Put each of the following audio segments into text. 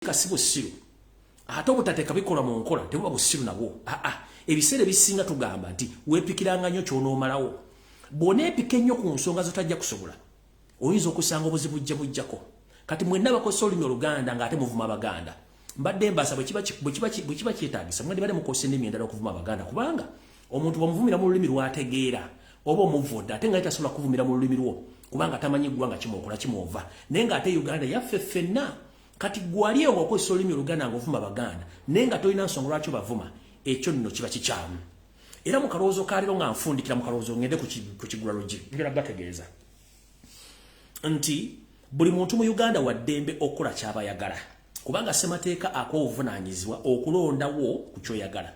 kasibo siru ate obutateeka bikola mu nkola tebuba busiru nabwo ebiseera bisinga tugamba nti weepikiranga nnyo ky'onoomalawo bw'oneepika ennyo ku nsonga zotajja kusobola oyinza okusanga obuzibu bujjako kati mwenna bakozesa olulimi oluganda ng'ate muvuma abaganda mbadde mbasa bwe kiba kyetaagisa mwandi badde mukozesa ennimi endala okuvuma abaganda kubanga omuntu bw'omuvumira mu lulimi lw'ategeera oba omuvudde ate nga tasobola kuvumira mu lulimi lwo kubanga tamanyi ggwanga kimwokola kimwova naye ng'ate uganda yaffe ffenna kati gwali ewo okozesa olulimi oluganda ng'ovuma abaganda naye nga tolina nsonga lwaki obavuma ekyo nno kiba kikyamu era mu kalowoozo kaliro nga nfundikira mu kalowoozo ngende ku kigulalogi ngera bategeeza nti buli muntu mu Uganda wa ddembe okukola ky'abayagala kubanga ssemateeka akuwa obuvunaanyizibwa okulondawo ku ky'oyagala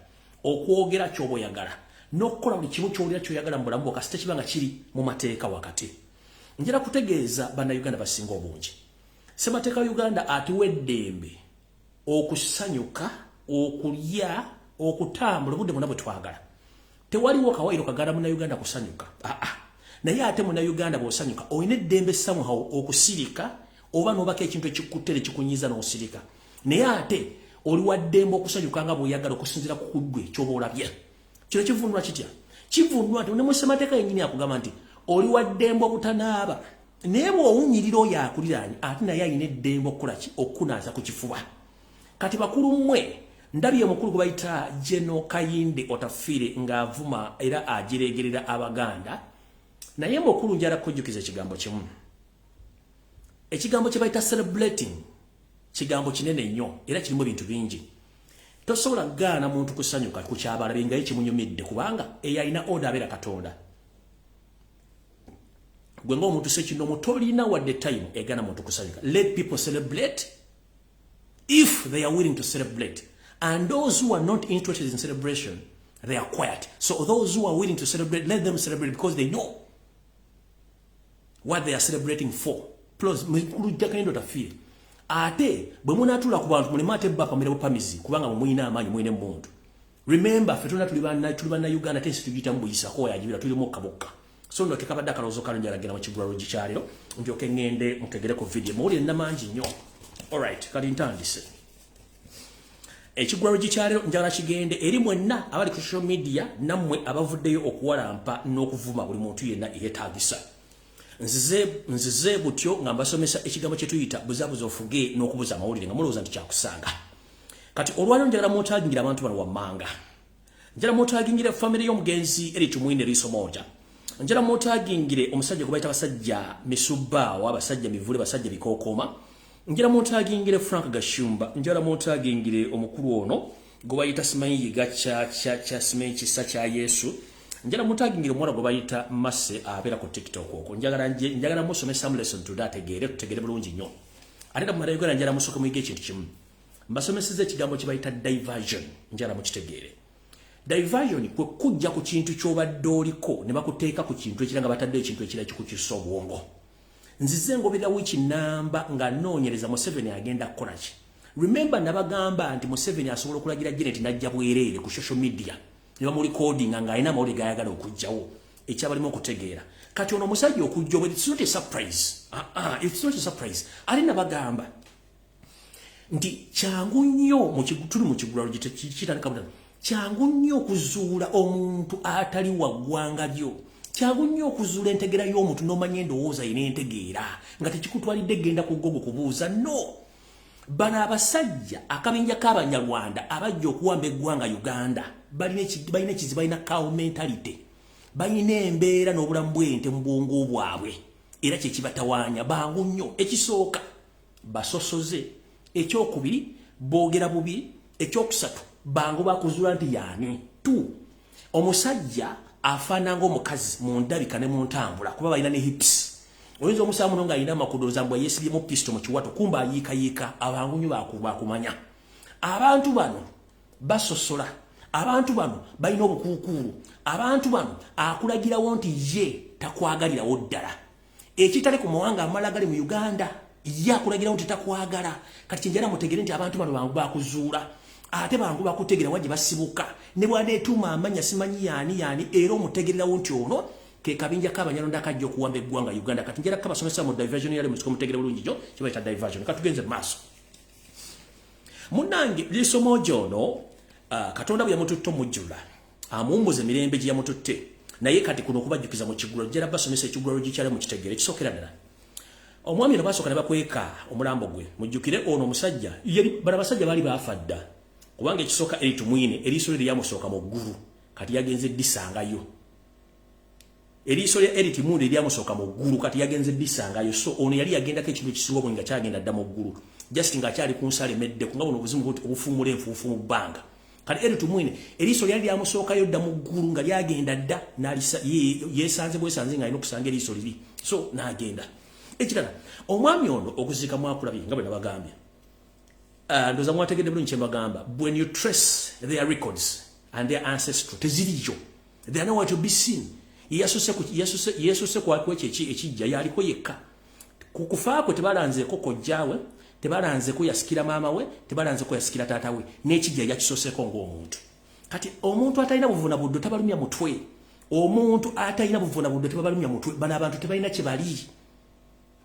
okwogera ky'oba oyagala n'okukola buli kimu ky'olira ky'oyagala mu bulamu bwo kasita kiba nga kiri mu mateeka wakati njera kutegeeza bannayuganda basinga obungi ssemateeka wa Uganda atuwa eddembe okusanyuka okulya okutambula obudde bwonna bwe twagala tewaliwo kawairo kaganda munnayuganda kusanyuka naye ate munnayuganda bw'osanyuka olina eddembe somehow okusirika oba n'obako ekintu ekikuttere kikunyiza n'osirika naye ate oli wa ddembe okusanyuka nga bw'oyagala okusinziira ku kugwe ky'oba olabye kino kivunulwa kitya kivunulwa nti ne mu ssemateeka yennyini akugamba nti oli wa ddembe obutanaaba naye bw'owunyirira oyo akuliraanye ate naye alina eddembe okukola ki okkunaaza ku kifuba kati bakulu mmwe ndabye mukulu gwe bayita Jeno Kayinde Otafiire ng'avuma era agireegerera abaganda naye mukulu njala kujjukiza ekigambo kimu ekigambo kye bayita celebrating kigambo kinene nnyo era kirimu ebintu bingi tosobola gaana muntu kusanyuka ku kyabalabe nga kimunyumidde kubanga eyo alina oda abeera Katonda gwe ng'omuntu sekinomu tolina wadde time egaana muntu kusanyuka let people celebrate if they are willing to celebrate and those who are not interested in celebration they are quiet so those who are willing to celebrate let them celebrate because they know what they are celebrating for plus mukulu Kayinde Otafiire ate bwe munaatula ku bantu mulema ate bapamira bupamizi kubanga mumuyina amaanyi mwine muntu remember fetuna tuli banna Uganda tensi tugita mbuyisa ko yajibira tuli mu kabokka so ndo tekabadde akaloozo kalo njala genda mu kigulalogi kyaliro ndyoke ngende mutegere ku video muwulire namangi nnyo alright kali ntandise ekigulalogi kyaliro njala kigende eri mwenna abali ku social media nammwe abavuddeyo okuwalampa n'okuvuma buli muntu yenna yeetaagisa nzize butyo nga mbasomesa ekigambo kye tuyita buzabuza ofuge n'okubuza amawulire nga mulowooza nti kyakusanga kati olwaliro njagala mwotaagingira abantu bano wammanga njala mwotaagingira famire y'omugenzi eri tumwine liiso moja njala mwotagingire omusajja gwe bayita basajja misubaawo abasajja mivule basajja bikookoma njala mwotagingire Frank Gashumba njala mwotagingire omukulu ono gwe bayita simanyi kya simanyi kisa kya Yesu njala mwotagingire omwana gwe bayita Mase abeera ku TikTok okwo njagala musomesa mu lesson to that tutegere bulungi nnyo ate mu Uganda njala musooke muyige ekintu kimu mbasomeseza ekigambo kye bayita diversion njala mukitegeere diversion kwe kujja ku kintu ky'obadde oliko ne bakuteeka ku kintu ekiranga batadde ekintu ekirala kikukisa obwongo nzize ngobera wiiki namba nga noonyereza Museveni agenda kukola ki remember nabagamba nti Museveni asobola okulagira Janet najja bwereere ku social media ne bamuli coding nga alina amawulire gayagala okujjawo ekyabalimu okutegeera kati ono omusajja okujja obwe it's not a surprise it's not a surprise alina bagamba nti kyangu nnyo tuli mu kigulalogi kitandika butano kyangu nnyo okuzuula omuntu atali waggwanga byo kyangu nnyo okuzuula entegeera y'omuntu n'omanya endowooza yina entegeera nga tekikutwalidde genda ku gogo kubuuza no bano abasajja akabinja k'Abanyarwanda abajja okuwamba eggwanga Uganda balina ekizibu balina cow mentality balina embeera n'obulamu bw'ente mu bwongo bwabwe era kye kibatawaanya bangu nnyo ekisooka basosoze ekyokubiri boogera bubi ekyokusatu bangu bakuzuula nti yaani tu omusajja afaana ng'omukazi mu ndabika ne mu ntambula kuba balina ne hips oyinza omusaamu muno ng'alina amakudooza mbwe yeesibyemu pisto mu kiwato kumba ayiikayiika abangu nnyo bakumanya abantu bano basosola abantu bano balina obukuukuulu abantu bano akulagirawo nti ye takwagalirawo ddala ekitali ku mawanga amala gali mu Uganda ye akulagirawo nti takwagala kati kyenjala mutegere nti abantu bano bangu bakuzuula ate bangu bakutegera wajje basibuka ne bwaneetuma amanya simanyi yaani era omutegererawo nti ono ke kabinja k'Abanyarwanda akajja okuwamba eggwanga Uganda kati njala kabasomesa mu diversion yale musiko mutegere bulungi jo kibayita diversion katugenze maaso Munange lisomo jono katonda bya mututte mujjula amumbuze mirembe gya mututte naye kati kuno kubajjukiza mu kigulo jera basomesa ekigulo gikyale mu kitegere kisokera ddala omwami no basoka ne bakweka omulambo gwe mujjukire ono musajja yali bana basajja bali bafadda kubanga ekisoka eritumwine eriso lya musoka mu ggulu kati yagenze disangayo eriso lya eritimunde lya musoka mu ggulu kati yagenze disangayo so ono yali yagenda ke kintu kisingo bwe nga kyagenda dda mu ggulu just nga kyali kunsale medde kunga buno buzimu obufumule enfufu mu bbanga kati eritumwine eriso lyali lya musoka yo dda mu ggulu nga lyagenda dda nalisa yesanze bwesanze nga alina okusanga eriso liri so n'agenda ekirala omwami ono okuzika mwakulabye nga bwe nabagambye ndoza mwategedde bulungi kye mbagamba when you trace their records and their ancestry teziriyo they are nowhere to be seen yesuse kwakwe ekijja yaliko yekka kukufaako tebalanzeeko kojjaawe tebalanzeeko yasikira maama we tebalanzeeko yasikira taata we n'ekijja yakisoseeko ng'omuntu kati omuntu atalina buvuna buddo tabalumya mutwe omuntu atalina buvuna buddo tebabalumya mutwe bano abantu tebalina kye bali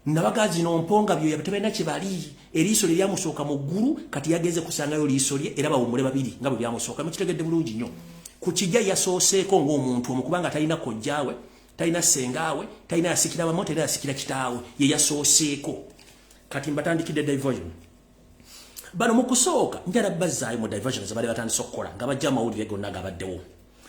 nabagazi nomponga byo yabatebalina kye bali eriiso lye lyamusooka mu ggulu kati yageze kusangayo liiso lye era bawummule babiri nga bwe byamusooka mukitegedde bulungi nnyo ku kijja yasooseeko ng'omuntu omukubanga talina kojjaawe talina sengaawe talina yasikira mama talina yasikira kitaawe ye yasooseeko kati mbatandikidde diversion bano mu kusooka njala bazzaayo mu diversion ze bali batandise okukola nga bajja amawulire gonna gabaddewo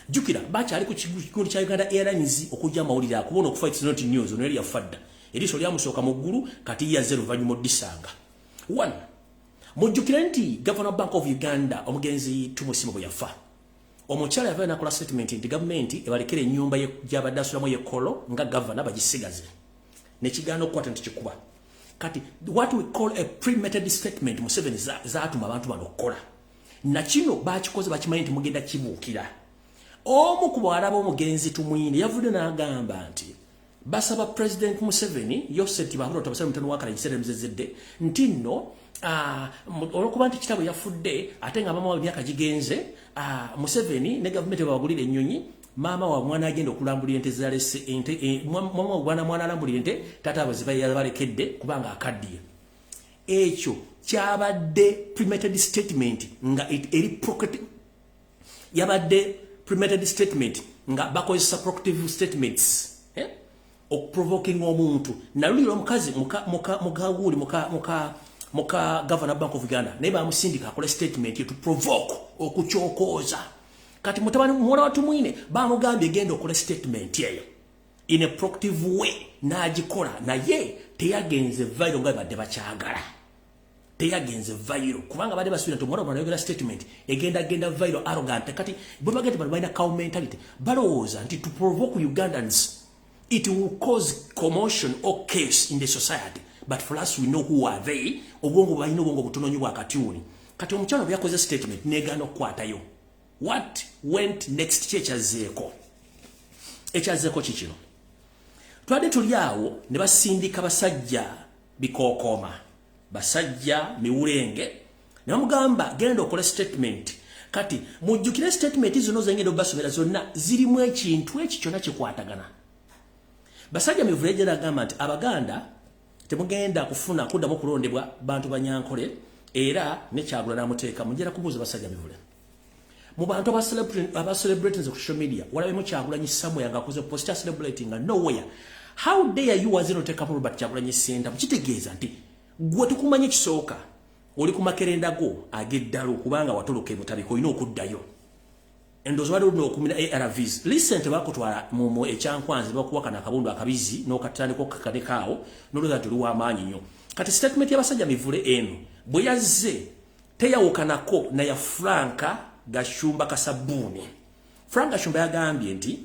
jjukira bakyali ku kigulu kya Uganda Airlines okujja amawulire akubona okufa it's not news ono yali yafadda eriiso lyamusooka mu ggulu kati yazze luvannyuma oddisanga 1 mujjukire nti Governor Bank of Uganda omugenzi Tumusiime bwe yafa omukyala yava nakola statement nti gavumenti ebalekera ennyumba gy'abadde asulamu yekkolo nga gavana bagisigaze nekigaana okukwata nti kikuba kati what we call a premeditated statement Museveni zaatuma abantu bano okukola nakino bakikoze bakimanyi nti mugenda kibuukira omu ku bawala b'omugenzi Tumwine yavudde n'agamba nti basaba President Museveni Yoseti bahuro tabasaba mutano wakala ekiseera emizezedde nti nno olwokuba nti kitaabwe yafudde ate nga maama wa myaka gigenze Museveni ne gavumenti babagulira ennyonyi maama wa mwana agenda okulambulira ente zalese mama wa mwana alambulira ente taata abaziba yabalekedde kubanga akaddiye ekyo kyabadde premeditated statement nga eri yabadde premeditated statement nga bakozesa provocative statements okuprovoking omuntu nalulira omukazi mukawuli muka Governor Bank of Uganda naye bamusindika akola statement to provoke okukyokoza kati mutabani mwana wa Tumwine bamugambye genda okola statement eyo in a proactive way n'agikola naye teyagenze viral nga badde bakyagala teyagenze viral kubanga badde basubira nti omwana wanayogera statement egenda viral arrogant kati bwe bagenda bano balina cow mentality balowooza nti to provoke Ugandans it will cause commotion or chaos in the society. But for us, we know who are they. Obongo balina obongo butononyi bwa katiuni. Kati omukyalo byakoze statement negano kwatayo. What went next Ekyazzeeko kikino. Twadde tuli awo ne basindika basajja bikookoma. Basajja miwulenge. Ne bamugamba genda okola statement. Kati mujjukire statement zino zengendo basomera zonna zirimu ekintu ekyo kyonna kikwatagana. Basajja mivuleje n'agamba nti Abaganda temugenda kufuna kuddamu kulondebwa bantu banyankole era ne Kyagulanyi n'amuteeka mujjera kubuuza basajja mivule. Mu bantu abacelebrating ku social media walabemu Kyagulanyi somewhere ng'akoze post celebrating nga nowhere. How dare you wazino take up Robert Kyagulanyi Center mukitegeeza nti gwe tukumanye kisooka oli ku makerenda go ageddalo kubanga watoloka ebutabiko olina okuddayo. Endozo wali no kumina ARVs recent bakutwala mu ekyankwanze bakuwaka na kabundu akabizi no katandiko kakadekao noloza tuluwa amanyi nnyo kati statement y'abasajja mivule eno bwe yazze teyawukanako na ya Franka Gashumba Kasabuni. Franka Gashumba yagambye nti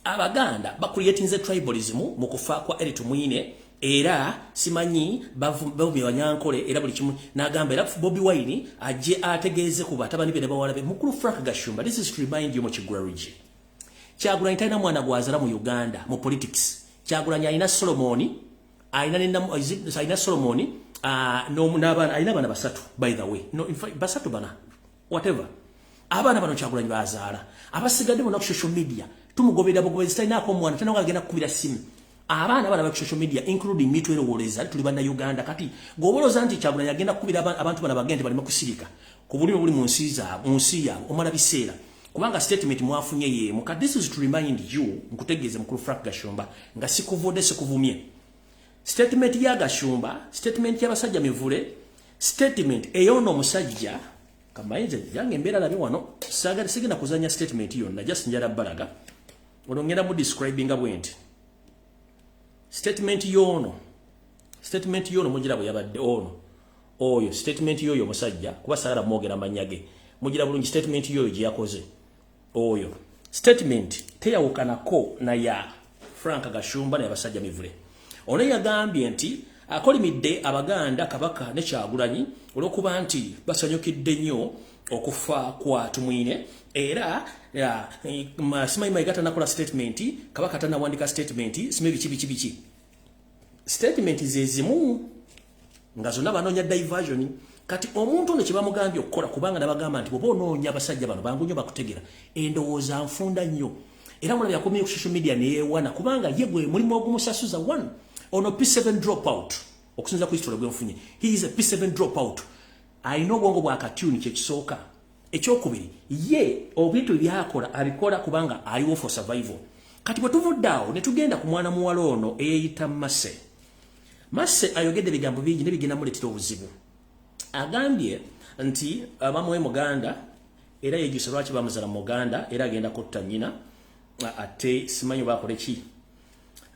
Abaganda bakuliyetinze tribalism mu kufa kwa Tumwine era simanyi bavumye banyankole era buli kimu n'agamba era Bobi Wine ajje ategeeze ku batabani be ne bawalabe mukulu Frank Gashumba. This is to remind you Mukigwaraji Kyagulanyi talina mwana gwazala mu Uganda mu politics. Kyagulanyi alina Solomoni alina Solomoni n'abaana alina bana basatu by the way no in fact basatu bana whatever abaana bano Kyagulanyi bazaala abasigadde mu social media tumugobera bugobezi talinaako omwana tanagenda kukubira simu Abaana bana ba social media including me twero woleza tuli bana Uganda kati goboloza anti Kyagulanyi agenda kubira abantu bana bagende bali makusirika ku bulimi buli munsi ya omala biseera kubanga statement mwafunye ye muka this is to remind you nkutegeeze mukuru Frank Gashumba nga sikuvode sikuvumye statement ya Gashumba statement ya basajja mivule statement eyono musajja kamayenze yange mbera labi wano saga sigina kuzanya statement yonna just njara balaga olongera mu describing abwenti statement yono mugira bwe yabadde ono oyo statement yoyo musajja kuba sagala mwogera manyage mugira bulungi statement yoyo gye yakoze oyo statement teyawukanako na ya Frank Gashumba na basajja mivule ono yagambye nti akolimidde Abaganda Kabaka ne Kyagulanyi olwokuba nti basanyukidde nnyo okufa kwa Tumwine era Simanyi Mayiga nakola statement Kabaka tanawandika statement simebi kibi statement zezimu nga zonna banoonya diversion kati omuntu ono kibamugambye okukola kubanga nabagamba nti bwoba onoonya abasajja bano bangu nnyo bakutegera endowooza nfunda nnyo era mulabya akomye ku social media neyeewana kubanga ye gwe mulimu ogumusasuza one ono P7 dropout okusinza ku history gwenfunye he is a P7 dropout alina obwongo bwa katuni kyekisooka ekyokubiri ye obintu byakola abikola kubanga aliwo for survival kati bwe tuvuddeawo ne tugenda ku mwana muwala ono eyeyita Mase ayogedde ebigambo bingi nebigenda muleetera obuzibu agambye nti abamuwe Muganda era yejjusa lwaki bamuzala Muganda era agenda kutta nnyina ate simanyi baakole ki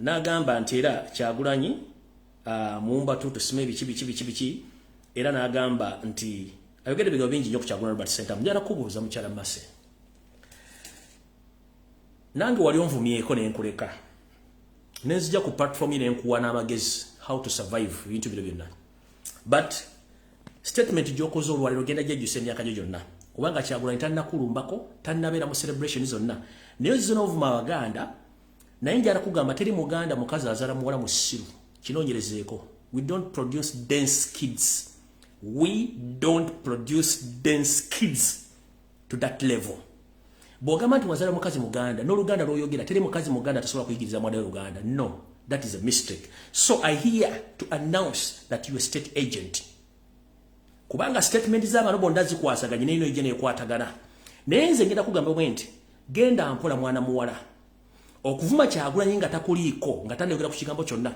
n'agamba nti era Kyagulanyi mumba tutusime biki era n'agamba nti ayogedde ebigambo bingi nnyo ku Kyagulanyi Robert Center njala kubuuza mukyala Mase nange wali onvumyeko nenkuleka nenzija ku platform nenkuwa n'amagezi how to survive ibintu bino byonna but statement gyokoze olwaliro genda gyejjusa emyaka gyo gyonna kubanga Kyagulanyi tannakulumbako tannabeera mu celebration zonna naye zino ovuma Abaganda naye njala kugamba teri Muganda mukazi azala muwala musiru kinoonyerezeeko we don't produce dense kids to that level bwogamba nti wazala mukazi Muganda n'Oluganda lw'oyogera teri mukazi Muganda tasobola kuyigiriza mwana Luganda no that is a mistake so I here to announce that you are state agent kubanga statement z'abantu bonna zikwasaganye n'eno ejja nekwatagana naye nze ngenda kugamba bwenti genda mpola mwana muwala okuvuma Kyagulanyi nga takuliiko nga tandayogera ku kigambo kyonna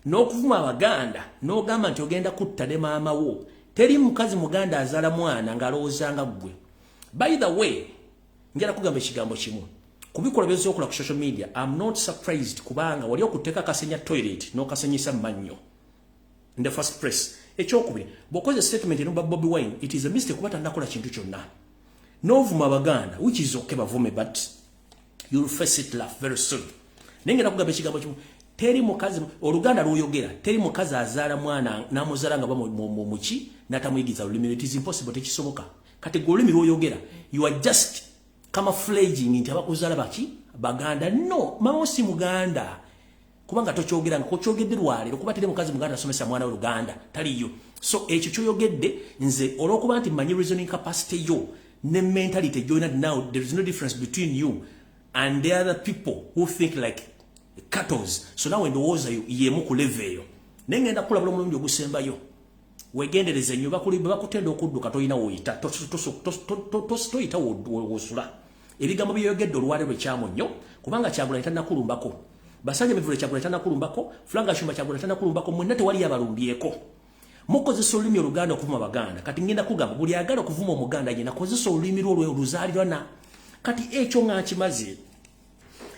n'okuvuma Abaganda n'ogamba nti ogenda kutta ne maama wo teri mukazi Muganda azala mwana ng'alowooza nga ggwe by the way njala kugamba ekigambo kimu kubikola by'okola ku social media I'm not surprised kubanga wali okuteeka kasenya toilet n'okasenyisa mannyo in the first place ekyokubiri bw'okoze statement eno ba Bobby Wine it is a mistake kuba tannakola kintu kyonna n'ovuma Abaganda which is okay bavume but you'll face it laugh very soon nengera kugamba ekigambo kimu teri mukazi Oluganda lw'oyogera teri mukazi azaala mwana n'amuzala nga muki n'atamuyigiza olulimi it is impossible tekisoboka kati gwe olulimi lw'oyogera you are just camouflaging nti abakuzala baki Baganda no mama si Muganda kubanga tokyogera nga kokyogedde lwaliro kuba teri mukazi Muganda asomesa mwana w'Oluganda taliyo so ekyo kyoyogedde nze olw'okuba nti manyi reasoning capacity yo ne mentality joined now there is no difference between you and the other people who think like cattles so now endowooza yemu ku level eyo nengenda kulabula omulungi ogusembayo wegendereze nnyo bakutenda okudduka toyina woyita toyita wosula ebigambo byeyogedde olwali lwekyamu nnyo kubanga Kyagulanyi tannakulumbako basajja mivule Kyagulanyi tannakulumbako Frank Gashumba Kyagulanyi tannakulumbako mwenna tewali abalumbyeko mukozesa olulimi Oluganda okuvuma Abaganda kati ngenda kugamba buli agala okuvuma Omuganda yena kozesa olulimi lwo oluzaalirwana kati ekyo nga nkimaze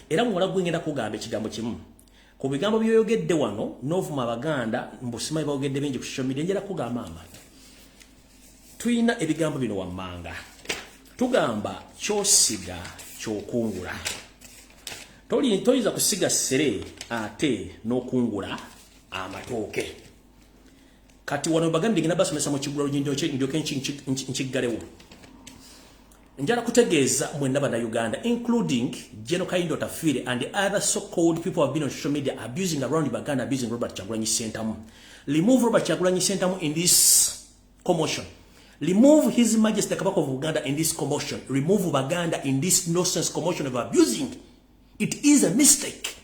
era muwala gwe ngenda kugamba ekigambo kimu ku bigambo byoyogedde wano n'ovuma Abaganda mbusimayi baogedde bingi ku social media njera kugamba amana tuyina ebigambo bino wammanga tugamba kyosiga kyokungula toyinza kusiga ssere ate n'okungula amatooke kati wano bagambye ngenda basomesa mu kigula ndyoke nkiggalewo njala kutegeeza mwenna Bannayuganda including General Kaindo Tafire and the other so-called people who have been on social media abusing around Baganda, abusing Robert Kyagulanyi Ssentamu. Remove Robert Kyagulanyi Ssentamu in this commotion. Remove His Majesty Kabaka of Uganda in this commotion. Remove Baganda in this nonsense commotion of abusing. It is a mistake.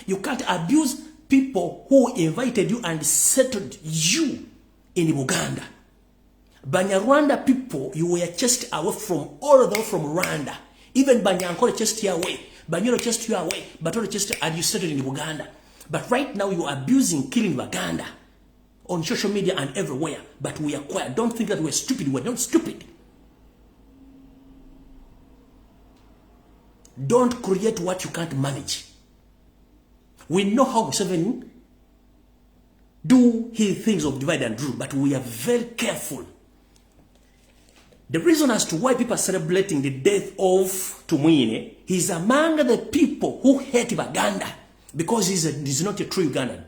You can't abuse people who invited you and settled you in Uganda. Banyarwanda people, you were chased away from all the way from Rwanda. Even Banyankole chased you away. Banyoro chased you away. Batoro chased you and you settled in Uganda. But right now you are abusing, killing Uganda on social media and everywhere. But we are quiet. Don't think that we're stupid. We're not stupid. Don't create what you can't manage. We know how Museveni do his things of divide and rule, but we are very careful. The reason as to why people are celebrating the death of Tumwine, he's among the people who hate Uganda because he's not a true Ugandan.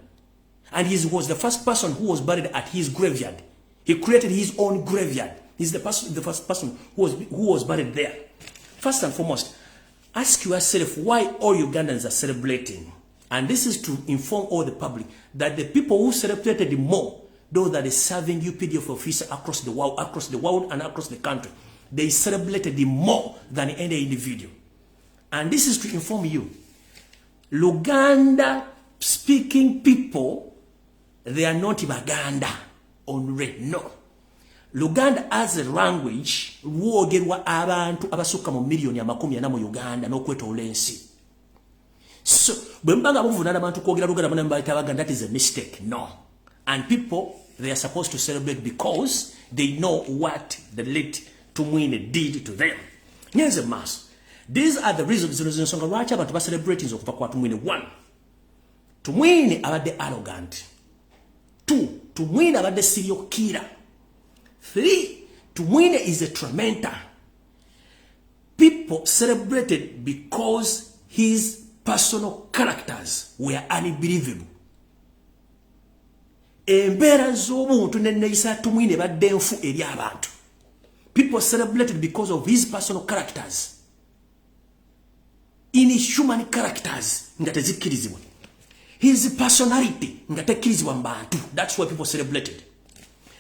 And he was the first person who was buried at his graveyard. He created his own graveyard. He's the first person who was buried there. First and foremost, ask yourself why all Ugandans are celebrating. And this is to inform all the public that the people who celebrated more, those that are serving UPDF officers across the world and across the country, they celebrated more than any individual. And this is to inform you, Luganda speaking people, they are not Baganda only, no. Luganda as a language, ruogerwa abantu abasuka mu milioni amakumi ana mu Uganda n'okweta olensi. So, bwembanga buvunana abantu kwogera Luganda bana mbaita Baganda, that is a mistake, no. And people, they are supposed to celebrate because they know what the late Tumwine did to them. Here's a mass. These are the reasons lwaki abantu ba celebrating okuva kwa Tumwine. 1. Tumwine abadde arrogant. 2. Tumwine abadde serial killer. 3. Tumwine is a tormentor. People celebrated because his personal characters were unbelievable. Embeera z'obuntu n'enneeyisa Tumwine badde nfu eri abantu. People celebrated because of his personal characters. Inhuman characters nga tezikkirizibwa. His personality nga tekkirizibwa mu bantu. That's why people celebrated.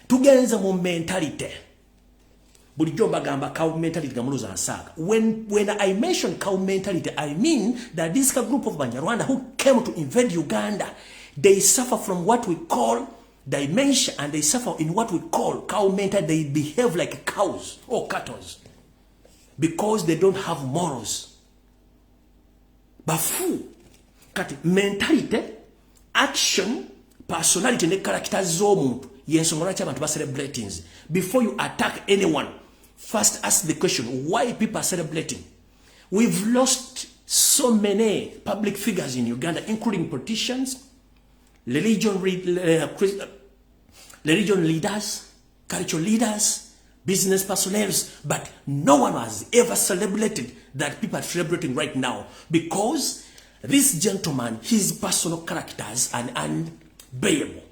Tugenza mu mentality. Bulijjo bagamba cow mentality gamuluza ansaaga. When I mention cow mentality, I mean that this group of Banyarwanda who came to invade Uganda, they suffer from what we call dementia, and they suffer in what we call cow mentality. They behave like cows or cattle because they don't have morals. Bafu kati mentality, action, personality ne characters z'omuntu yensonga lwaki abantu ba celebrating. Before you attack anyone, first ask the question, why people are celebrating? We've lost so many public figures in Uganda, including politicians, religion leaders, cultural leaders, business personnel, but no one has ever celebrated that people are celebrating right now because this gentleman, his personal characters are unbearable.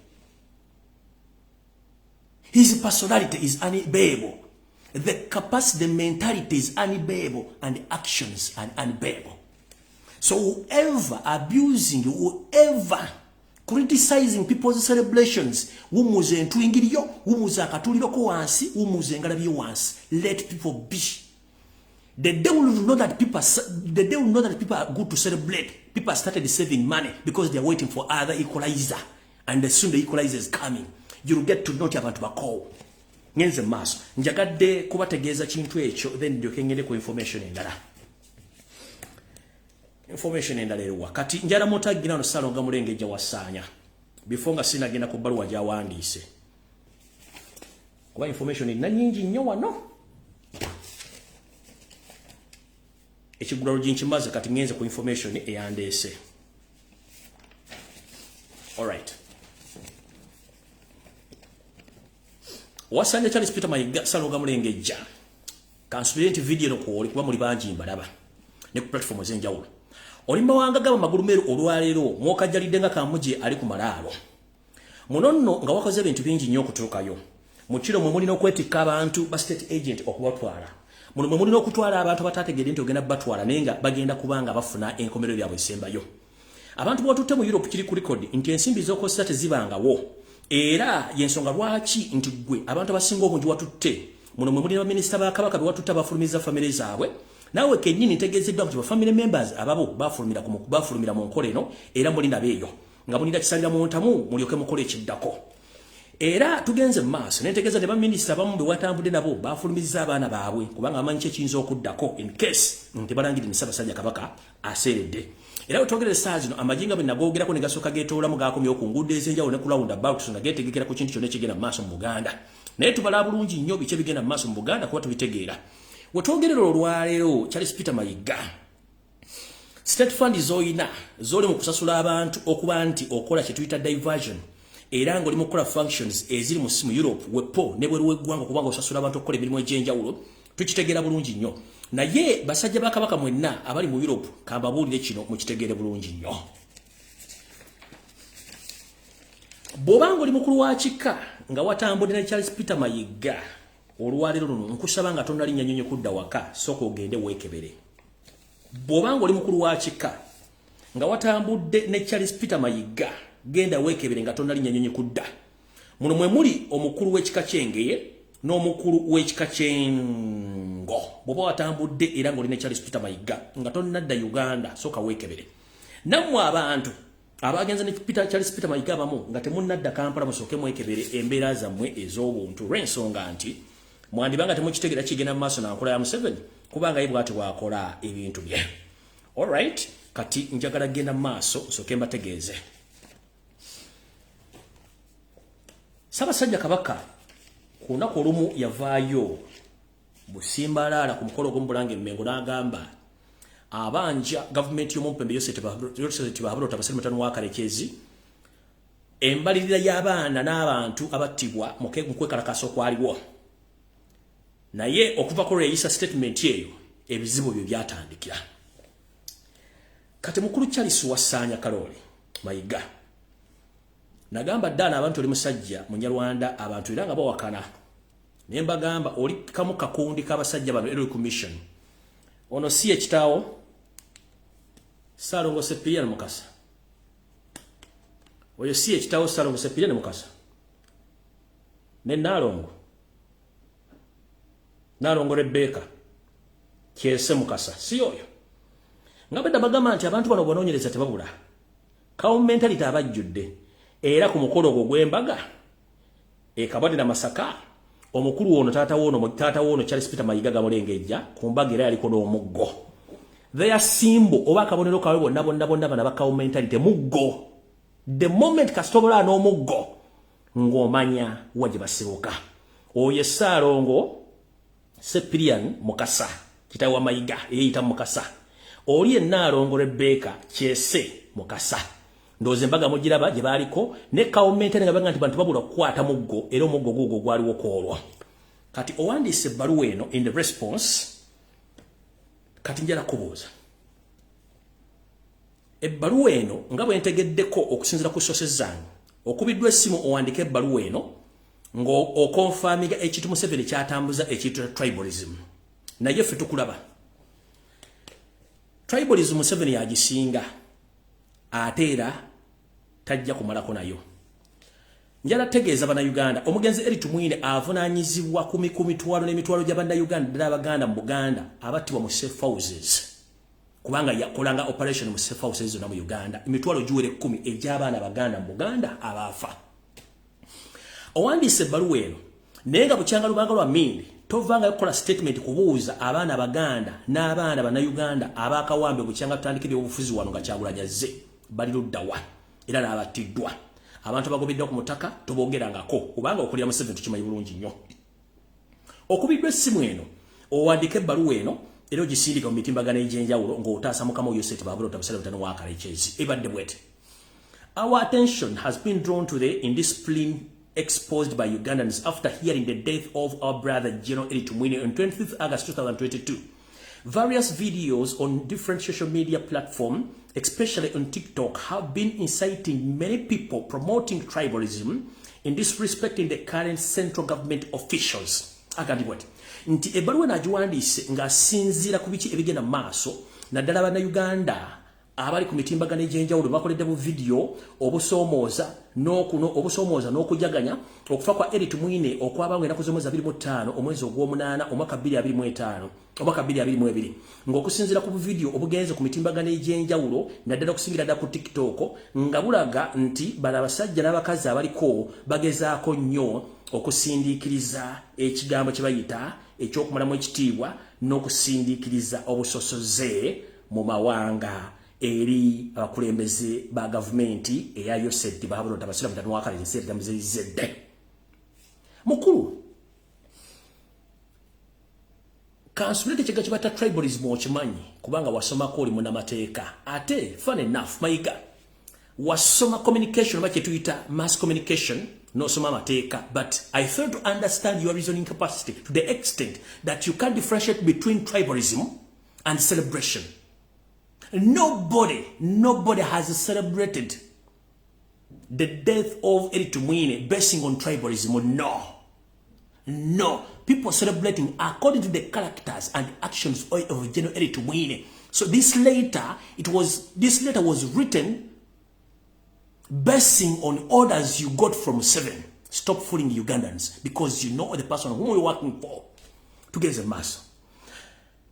His personality is unbearable. The capacity, the mentality is unbearable, and the actions are unbearable. So whoever abusing, whoever criticizing people's celebrations, wumuze ntwingiriyo, wumuze akatuliroko wansi, wumuze ngalabye wansi, let people be. The day will know that people are good to celebrate. People started saving money because they are waiting for other equalizer, and soon the equalizer is coming. You'll get to know abantu bakowo. Ngenze maso njagadde kubategeeza kintu ekyo, then njokengere ku information endala. Information endala eruwa kati njala motagina no salonga mulengeja wasanya before nga sinagenda ku baluwa jawandiise kuba information ina nyingi nnyo wano. Ekigulalo jinchimaze kati ngenze ku information eyandeese. All right. Wasanya Charles Peter Mayiga salonga mulengeja kansubirenti video no kuoli kuba muli banji mbalaba ne ku platform zenjawulo. Olimba wanga gaba magulumeru olwalero mwokajjalidde nga kamuje ali ku malaalo. Munono nga wakoze ebintu bingi nnyo okutuukayo. Mu kiro mwe mulina okwetikka abantu ba state agent okubatwala. Muno mwe mulina okutwala abantu abatategedde nti ogenda batwala nenga bagenda kubanga bafuna enkomerero byabwe esembayo. Abantu bwatutte mu Europe kiri ku record nti ensimbi z'okozesa tezibangawo. Era yensonga lwaki nti gwe abantu abasinga obungi watutte. Muno mwe mulina baminisita ba Kabaka bwatutte abafulumiza family zaabwe. Nawe kenyini ntegezeddwa kuti ba family members ababo bafulumira mu nkole eno era mulina beeyo. nga bunira kisanja mu ntamu mulyoke mukole ekiddako. Era tugenze maaso netegeeza ne baminisita abamu bwe watambudde nabo bafulumiza abaana baabwe kubanga amanyi kye kiyinza okuddako in case tebalangirira Ssaabasajja Kabaka aseeredde. Era otogere saa zino amajinga bwe nagoogerako ne gasooka geetoolamu gaakomyewo ku nguudo ez'enjawulo ne ku roundabout nga geetegekera ku kintu kyonna ekigenda mu maaso mu Buganda. Naye tubala bulungi nnyo biki ebigenda mu maaso mu Buganda kuba tubitegeera. Wetwogerera olwaleero Charles Peter Mayiga state fund zoyina zoli mu kusasula abantu okuba nti okola kye tuyita diversion era ng'oli mu kukola functions eziri mu Europe wepo ne bweru w'eggwanga kubanga osasula abantu okukola emirimu egy'enjawulo tukitegeera bulungi nnyo. Naye basajja ba Kabaka mwenna abali mu Europe kambabuulire kino mukitegeere bulungi nnyo. Bw'obanga oli mukulu wa kika nga watambudde ne Charles Peter Mayiga olwaleero luno nkusaba nga tonnali nnyanyonye kudda waka sooka ogende weekebere. Bw'obanga oli mukulu wa kika nga watambudde ne Charles Peter Mayiga genda weekebere nga tonnali nnyanyonye kudda. Muno mwe muli omukulu w'ekika ky'Engeye n'omukulu w'ekika ky'Engo. Bw'oba watambudde era ng'oli ne Charles Peter Mayiga nga tonnadda Uganda sooka weekebere. Nammwe abantu abagenze ne Charles Peter Mayiga abamu nga temunnadda Kampala musooke mwekebere embeera zammwe ez'obuntu olw'ensonga nti mwandibanga temukitegeera kigenda mu maaso n'ankola ya Museveni kubanga ye bw'ati bw'akola ebintu bye. Alright, kati njagala genda mu maaso nsooke mbategeeze. Ssaabasajja Kabaka ku lunaku olumu yavaayo busimbalaala ku mukolo gw'omubulange Mmengo n'agamba abanja gavumenti y'omumpembe Yoseti Bahabulota abasajja mutano wa Kalekezi embalirira y'abaana n'abantu abattibwa mu kwekalakaasa okwaliwo. Naye okuva ku lweyisa statement eyo ebizibu byo byatandikira. Kati mukulu Charles Wasanya Kalole Mayiga nagamba ddala abantu oli musajja munyarwanda abantu era nga bawakana naye mbagamba oli kamu kakundi k'abasajja bano Eroy Commission ono si ekitaawo Ssaalongo Sepirian Mukasa oyo si ekitaawo Ssaalongo Sepirian Mukasa ne Nalongo Rebecca Kyese Mukasa si oyo nga bedda bagamba nti abantu bano bonoonyereza tebabula kawo mentality abajjudde era ku mukolo ogwo gw'embaga Kabonera Masaka omukulu ono taata woono Charles Peter Mayiga gamulengejja ku mbaga era yaliko n'omuggo. Their symbol oba akabonero kaabwe bonna bana bakawo mentality muggo. The moment kastobola n'omuggo ng'omanya wa gye basibuka. Oyo Ssaalongo Sepirian Mukasa kitaawe wa Mayiga eyeyita Mukasa. Oli Nalongo Rebecca Kyese Mukasa. Ndoze embaga mugiraba gye baaliko ne kawumente nga banga nti bantu babula kukwata muggo era omuggo gugwo gwaliwo kwolwa. Kati owandiise ebbaluwa eno in the response kati njala kubuuza. Ebbaluwa eno nga bwe ntegeddeko okusinziira ku sources zange okubiddwa essimu owandika ebbaluwa eno ng'okonfamiga ekintu Museveni kyatambuza ekintu tribalism. Naye ffe tukulaba. Tribalism Museveni yagisinga ate era tajja kumalako nayo. Njala tegeeza bannayuganda omugenzi Eri Tumwine avunaanyizibwa ku mitwalo n'emitwalo gy'abannayuganda ddala Abaganda mu Buganda abattibwa mu safe houses kubanga yakolanga operation mu safe houses zonna mu Uganda emitwalo giwere 10 egy'abaana Abaganda mu Buganda abaafa. Owandiise ebbaluwa eno naye nga bukyanga lubanga lwa Mindi tovanga yakola statement kubuuza abaana Abaganda n'abaana bannayuganda abaakawambe bukyanga tutandika ebyobufuzi wano nga Kyagulanyi azze bali luddawa era n'abattiddwa. Abantu bagobeddwa ku mutaka tobogerangako kubanga okulira Museveni tukimanyi bulungi nnyo. Okubiddwa essimu eno owandika ebbaluwa eno era ogisindika mu mitimbagano egy'enjawulo ng'otaasa Mukama Yoseti Bahabulota abasajja mutano wa Kalekezi ebadde bwete. Our attention has been drawn to the indiscipline exposed by Ugandans after hearing the death of our brother General Eri Tumwine on 25th August 2022. Various videos on different social media platforms, especially on TikTok, have been inciting many people promoting tribalism in disrespecting the current central government officials. Agandibwet. Nti ebbaluwa nagiwandiise ng'asinziira ku biki ebigenda maaso naddala bannayuganda abali ku mitimbagano egy'enjawulo bakoledde bu video obusoomooza n'okujaganya okufa kwa Eri Tumwine okwabanga ennaku z'omwezi 25 omwezi ogw'omunaana omwaka 2025 Obwaka 2022 ng'okusinziira ku video obugenze ku mitimbagano egy'enjawulo naddala okusingira ddala ku TikTok nga bulaga nti bano abasajja n'abakazi abaliko bagezaako nnyo okusindiikiriza ekigambo kye bayita ekyokumalamu ekitiibwa n'okusindiikiriza obusosoze mu mawanga eri abakulembeze ba gavumenti eya Yosedde baabulonda abasira mutano wakale nseera muzizedde mukulu kansulete kiga kibata tribalism okimanyi kubanga wasoma ko oli munamateeka ate fun enough mayiga wasoma communication ba kyetuyita mass communication no soma mateeka but I fail to understand your reasoning capacity to the extent that you can't differentiate between tribalism and celebration. Nobody has celebrated the death of Eritumwine basing on tribalism. No. People celebrating according to the characters and actions of General Eritumwine. So this letter was written basing on orders you got from 7. Stop fooling Ugandans because you know the person whom you're working for to get the mass.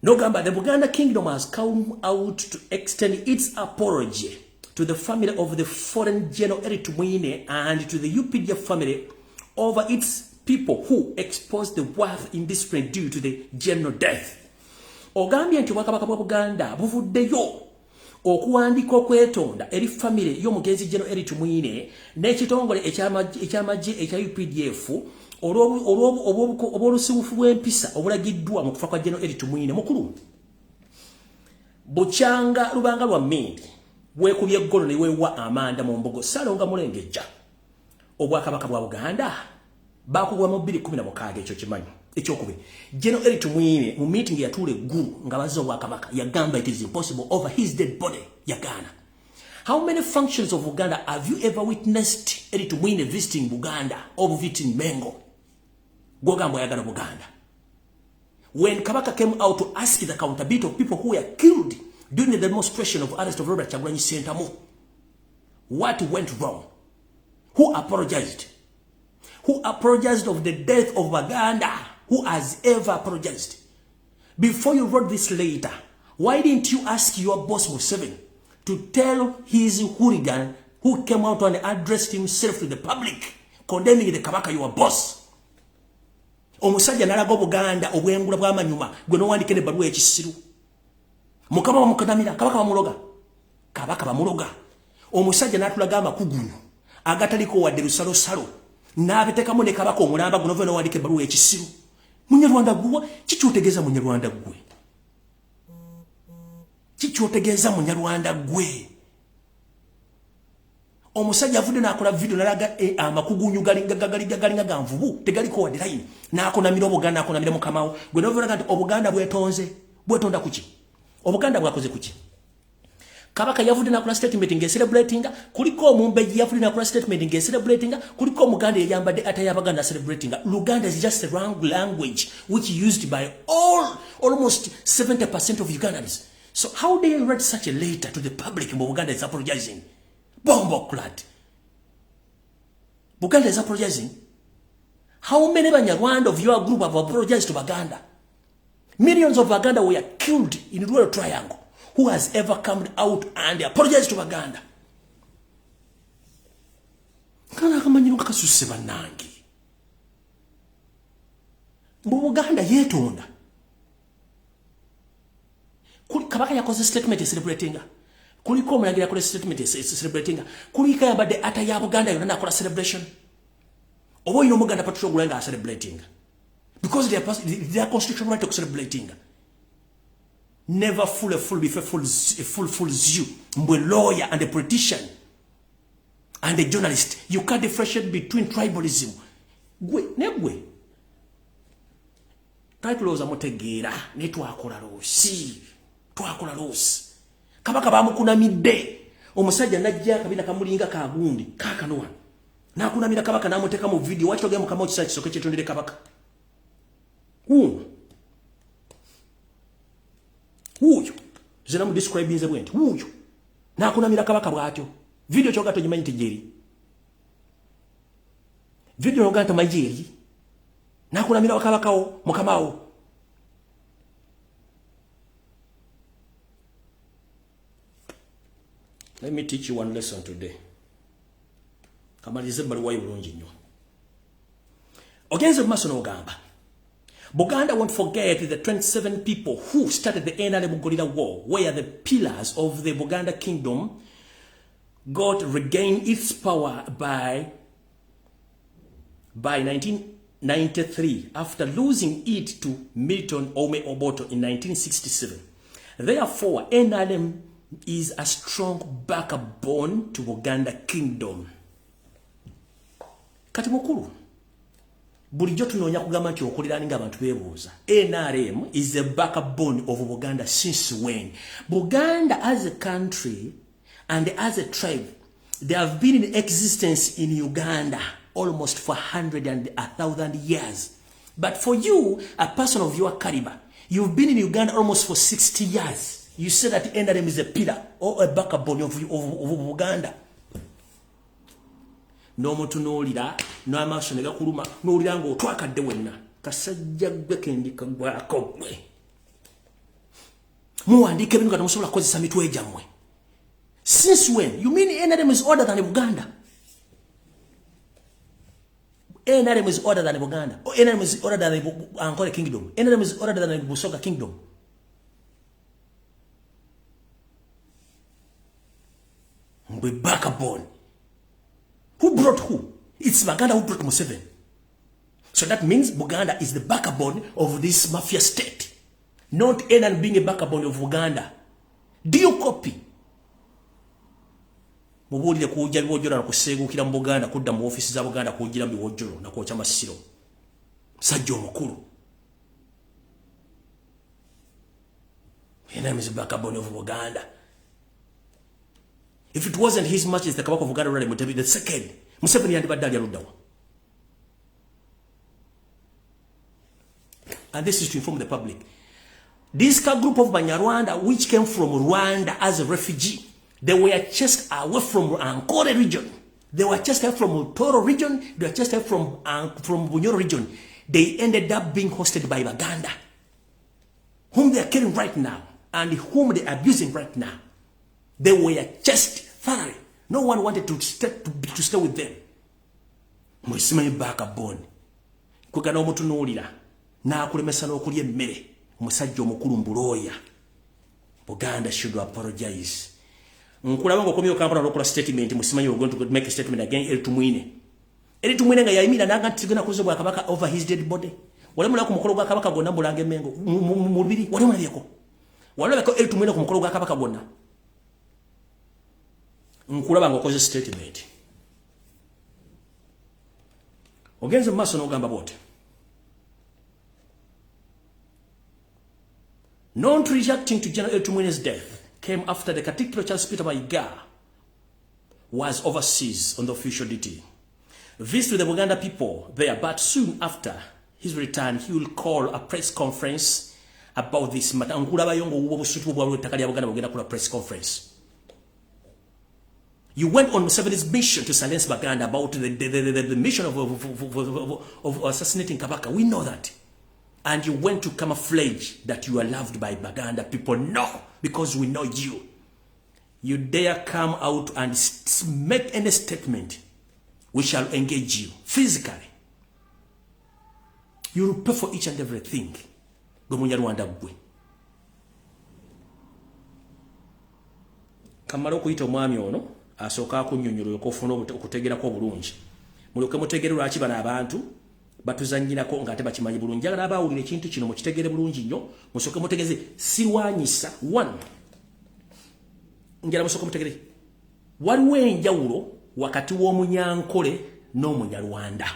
No gamba, the Buganda Kingdom has come out to extend its apology to the family of the foreign General Eritumwine and to the UPDF family over its people who exposed the world indiscipline due to the general death. Ogambye nti Obwakabaka bwa Buganda buvuddeyo okuwandika okwetonda eri family y'omugenzi General Eritumwine n'ekitongole ekyamagye ekya UPDF olw'olusibufu bw'empisa obulagiddwa mu kufa kwa General Eritumwine. Mukulu bukyanga lubanga lwa mmindi weekubye eggolo ne weewa amanda mu mbogo Salonga Mulengejja Obwakabaka bwa Buganda bakugwa mu 2016 ekyo kimanyi ekyokubiri General Eritumwine mu meeting yatuula eggulu nga bazza Obwakabaka yagamba it is impossible over his dead body yagana. How many functions of Uganda have you ever witnessed Eritumwine visiting Buganda or visiting Mengo? Gogambo yagana Buganda. When Kabaka came out to ask the accountability of people who were killed during the demonstration of arrest of Robert Kyagulanyi Ssentamu, what went wrong? Who apologized? Who apologized of the death of Baganda? Who has ever apologized? Before you wrote this letter, why didn't you ask your boss Museveni to tell his hooligan who came out and addressed himself to the public, condemning the Kabaka, your boss? Omusajja nalaga Buganda obwengula bw'amanyuma gwe n'owandika ebbaluwa ekisiru. Mukama bamukanamira, Kabaka bamuloga. Kabaka bamuloga. Omusajja n'atulaga amakugunu agataliko wadde lusalosalo. N'abiteekamu ne Kabaka omulamba guno ove n'owandika ebbaluwa ekisiru. Munyarwanda gwe kikyotegeeza munyarwanda gwe. Kikyotegeeza munyarwanda gwe. Omusajja avudde n'akola video nalaga amakugunyu galinga ganvubu tegaliko wadde line n'akonamira Obuganda n'akonamira mukamawo gwe n'ovuga nti Obuganda bwetonda kuki Obuganda bwakoze kuki. Kabaka yavudde n'akola statement ng'ecelebrating kuliko Omumbejji yavudde n'akola statement ng'ecelebrating kuliko Omuganda eyambadde atayabaganda celebrating. Luganda is just a wrong language which is used by almost 70% of Ugandans. So how do you write such a letter to the public? Buganda is apologizing. Bombo clad. Buganda is apologizing. How many Banyarwanda of your group have apologized to Baganda? Millions of Baganda were killed in the Royal Triangle. Who has ever come out and apologized to Baganda? Kana kamanyiro kakasuse banangi. Buganda yetonda. Kabaka yakoze statement celebrating. Kuliko omulagira akola statement celebrating. Kulika yabadde ataya Buganda yonna nakola celebration. Obo ino Muganda patrol gulenga celebrating. Because they are constitutional right to celebrating. Never fool a fool before a fool fools you. Mwe lawyer and a politician and a journalist. You can't differentiate between tribalism. Negwe. Taituloza mutegeera ne twakola loosi. Twakola loosi. Kabaka bamukunamidde. Omusajja najja kabina kamulinga kagundi kakanoa. Nakunamira Kabaka namuteeka mu video wakitoge mu kama kisachi soke kyetondere Kabaka. Uyo zina mu describe nze bwenti uyo nakunamira Kabaka bwatyo video kyogato gimanyi tejeri video ngata majeri nakunamira Kabakawo mukamawo Let me teach you one lesson today. Kamalize baluwa y'obulungi nnyo. Ogenze mu maaso n'ogamba. Buganda won't forget the 27 people who started the NRM Gorilla War, where the pillars of the Buganda kingdom got regained its power by 1993 after losing it to Milton Ome Oboto in 1967. Therefore, NRM is a strong backbone to Buganda kingdom. Kati mukulu bulijjo tunoonya kugamba nti okuliraani ng'abantu beebuuza. NRM is the backbone of Buganda since when? Buganda as a country and as a tribe, they have been in existence in Uganda almost for 100 and 1,000 years. But for you, a person of your caliber, you've been in Uganda almost for 60 years. You say that NRM is a pillar or a backbone of Uganda. No muntu n'olira n'amaaso ne gakuluma n'olira ng'otwakadde wenna kasajja gwe kendika gwako gwe muwandiika ebintu nga temusobola kukozesa mitwe gyammwe. Since when? You mean NRM is older than Uganda? NRM is older than Uganda. Or NRM is older than the Ankole Kingdom. NRM is older than the Busoga Kingdom. We backbone. Who brought who? It's Buganda who brought Museveni. So that means Buganda is the backbone of this mafia state. Not NRM being a backbone of Uganda. Do you copy? Mubulire kujja biwojjolo na kuseegukira mu Buganda kudda mu ofisi za Buganda kujjira mu biwojjolo na kwokya masiro. Sajja omukulu. NRM is the backbone of Uganda. If it wasn't his much as the Kabaka of Uganda already would be the second. Museveni yandibadde ali aluddawa. And this is to inform the public. This group of Banyarwanda, which came from Rwanda as a refugee, they were chased away from Ankole region. They were chased away from Toro region. They were chased away from Bunyoro region. They ended up being hosted by Baganda, whom they are killing right now and whom they are abusing right now. They were chased thoroughly. No one wanted to stay with them. Mwesimanyi backbone. Kwegana omuntu n'olira n'akulemesa n'okulya emmere omusajja omukulu mbulooya. Buganda should apologize. Nkulaba ng'okomyewo Kampala n'okola statement musimanyi we're going to make a statement again Eritumwine nga yayimira n'aga nti tigenda kuza Bwakabaka over his dead body. Walemula ku mukolo gwa Kabaka gonna Mulanga Emengo mu lubiri walemulabeko. Walabeko Eritumwine ku mukolo gwa Kabaka gonna. Nkulaba ng'okoze statement. Ogenze mu maaso n'ogamba bw'oti. Non-reacting to General Eritumwine's death came after the Katikkiro Charles Peter Mayiga was overseas on the official duty. This to the Buganda people there, but soon after his return, he will call a press conference about this matter. Nkulaba yongo ubo busutu bwa lw'ettaka lya Buganda bugenda kula press conference. You went on Museveni's mission to silence Baganda about the mission of assassinating Kabaka. We know that. And you went to camouflage that you are loved by Baganda people. No, because we know you. You dare come out and make any statement, we shall engage you physically. You will pay for each and everything. Gomunyarwanda gwe. Kamala okuyita omwami ono asooka akunnyonnyola okufuna okutegerako obulungi. Mulyoke mutegere lwaki bano abantu batuzannyirako ng'ate bakimanyi bulungi. Njagala abaawulira ekintu kino mukitegere bulungi nnyo, musooke mutegeze siwaanyisa. Njagala musooke mutegere. Waliwo enjawulo wakati w'Omunyankole n'Omunyarwanda.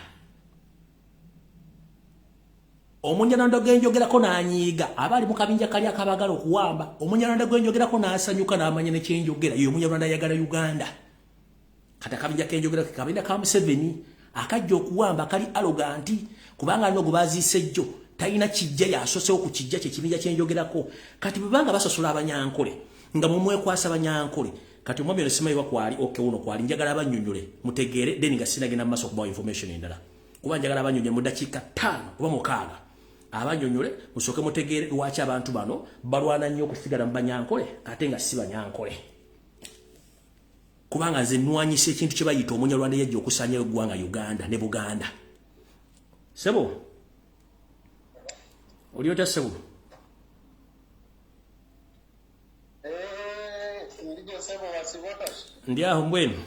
Omunyarwanda gwenjogerako n'anyiiga abali mu kabinja kali akabagala okuwamba. Omunyarwanda gwenjogerako n'asanyuka n'amanya ne kyenjogera. Ye Omunyarwanda ayagala Uganda. Kati akabinja kenjogera kabinja ka Museveni akajja okuwamba kali arroganti kubanga no gubaziise jjo talina kijja yasosewo ku kijja kye kibinja kyenjogerako. Kati bwebanga basosola Abanyankole nga mumwekwasa Abanyankole kati omwami ono simanyi wakwali uno kwali njagala abannyonnyole mutegeere then nga sinagenda mu maaso okubawa information endala kuba njagala abannyonnyole mu dakiika 5 oba 6 abannyonnyole musooke mutegeere lwaki abantu bano balwana nnyo okusigala mu Banyankole ate nga si Banyankole. kubanga nze nwanyise ekintu kye bayita Omunyarwanda yajja okusanyayo eggwanga Uganda ne Buganda. Sebo oli otya sebo? Ndi aho mbwenu.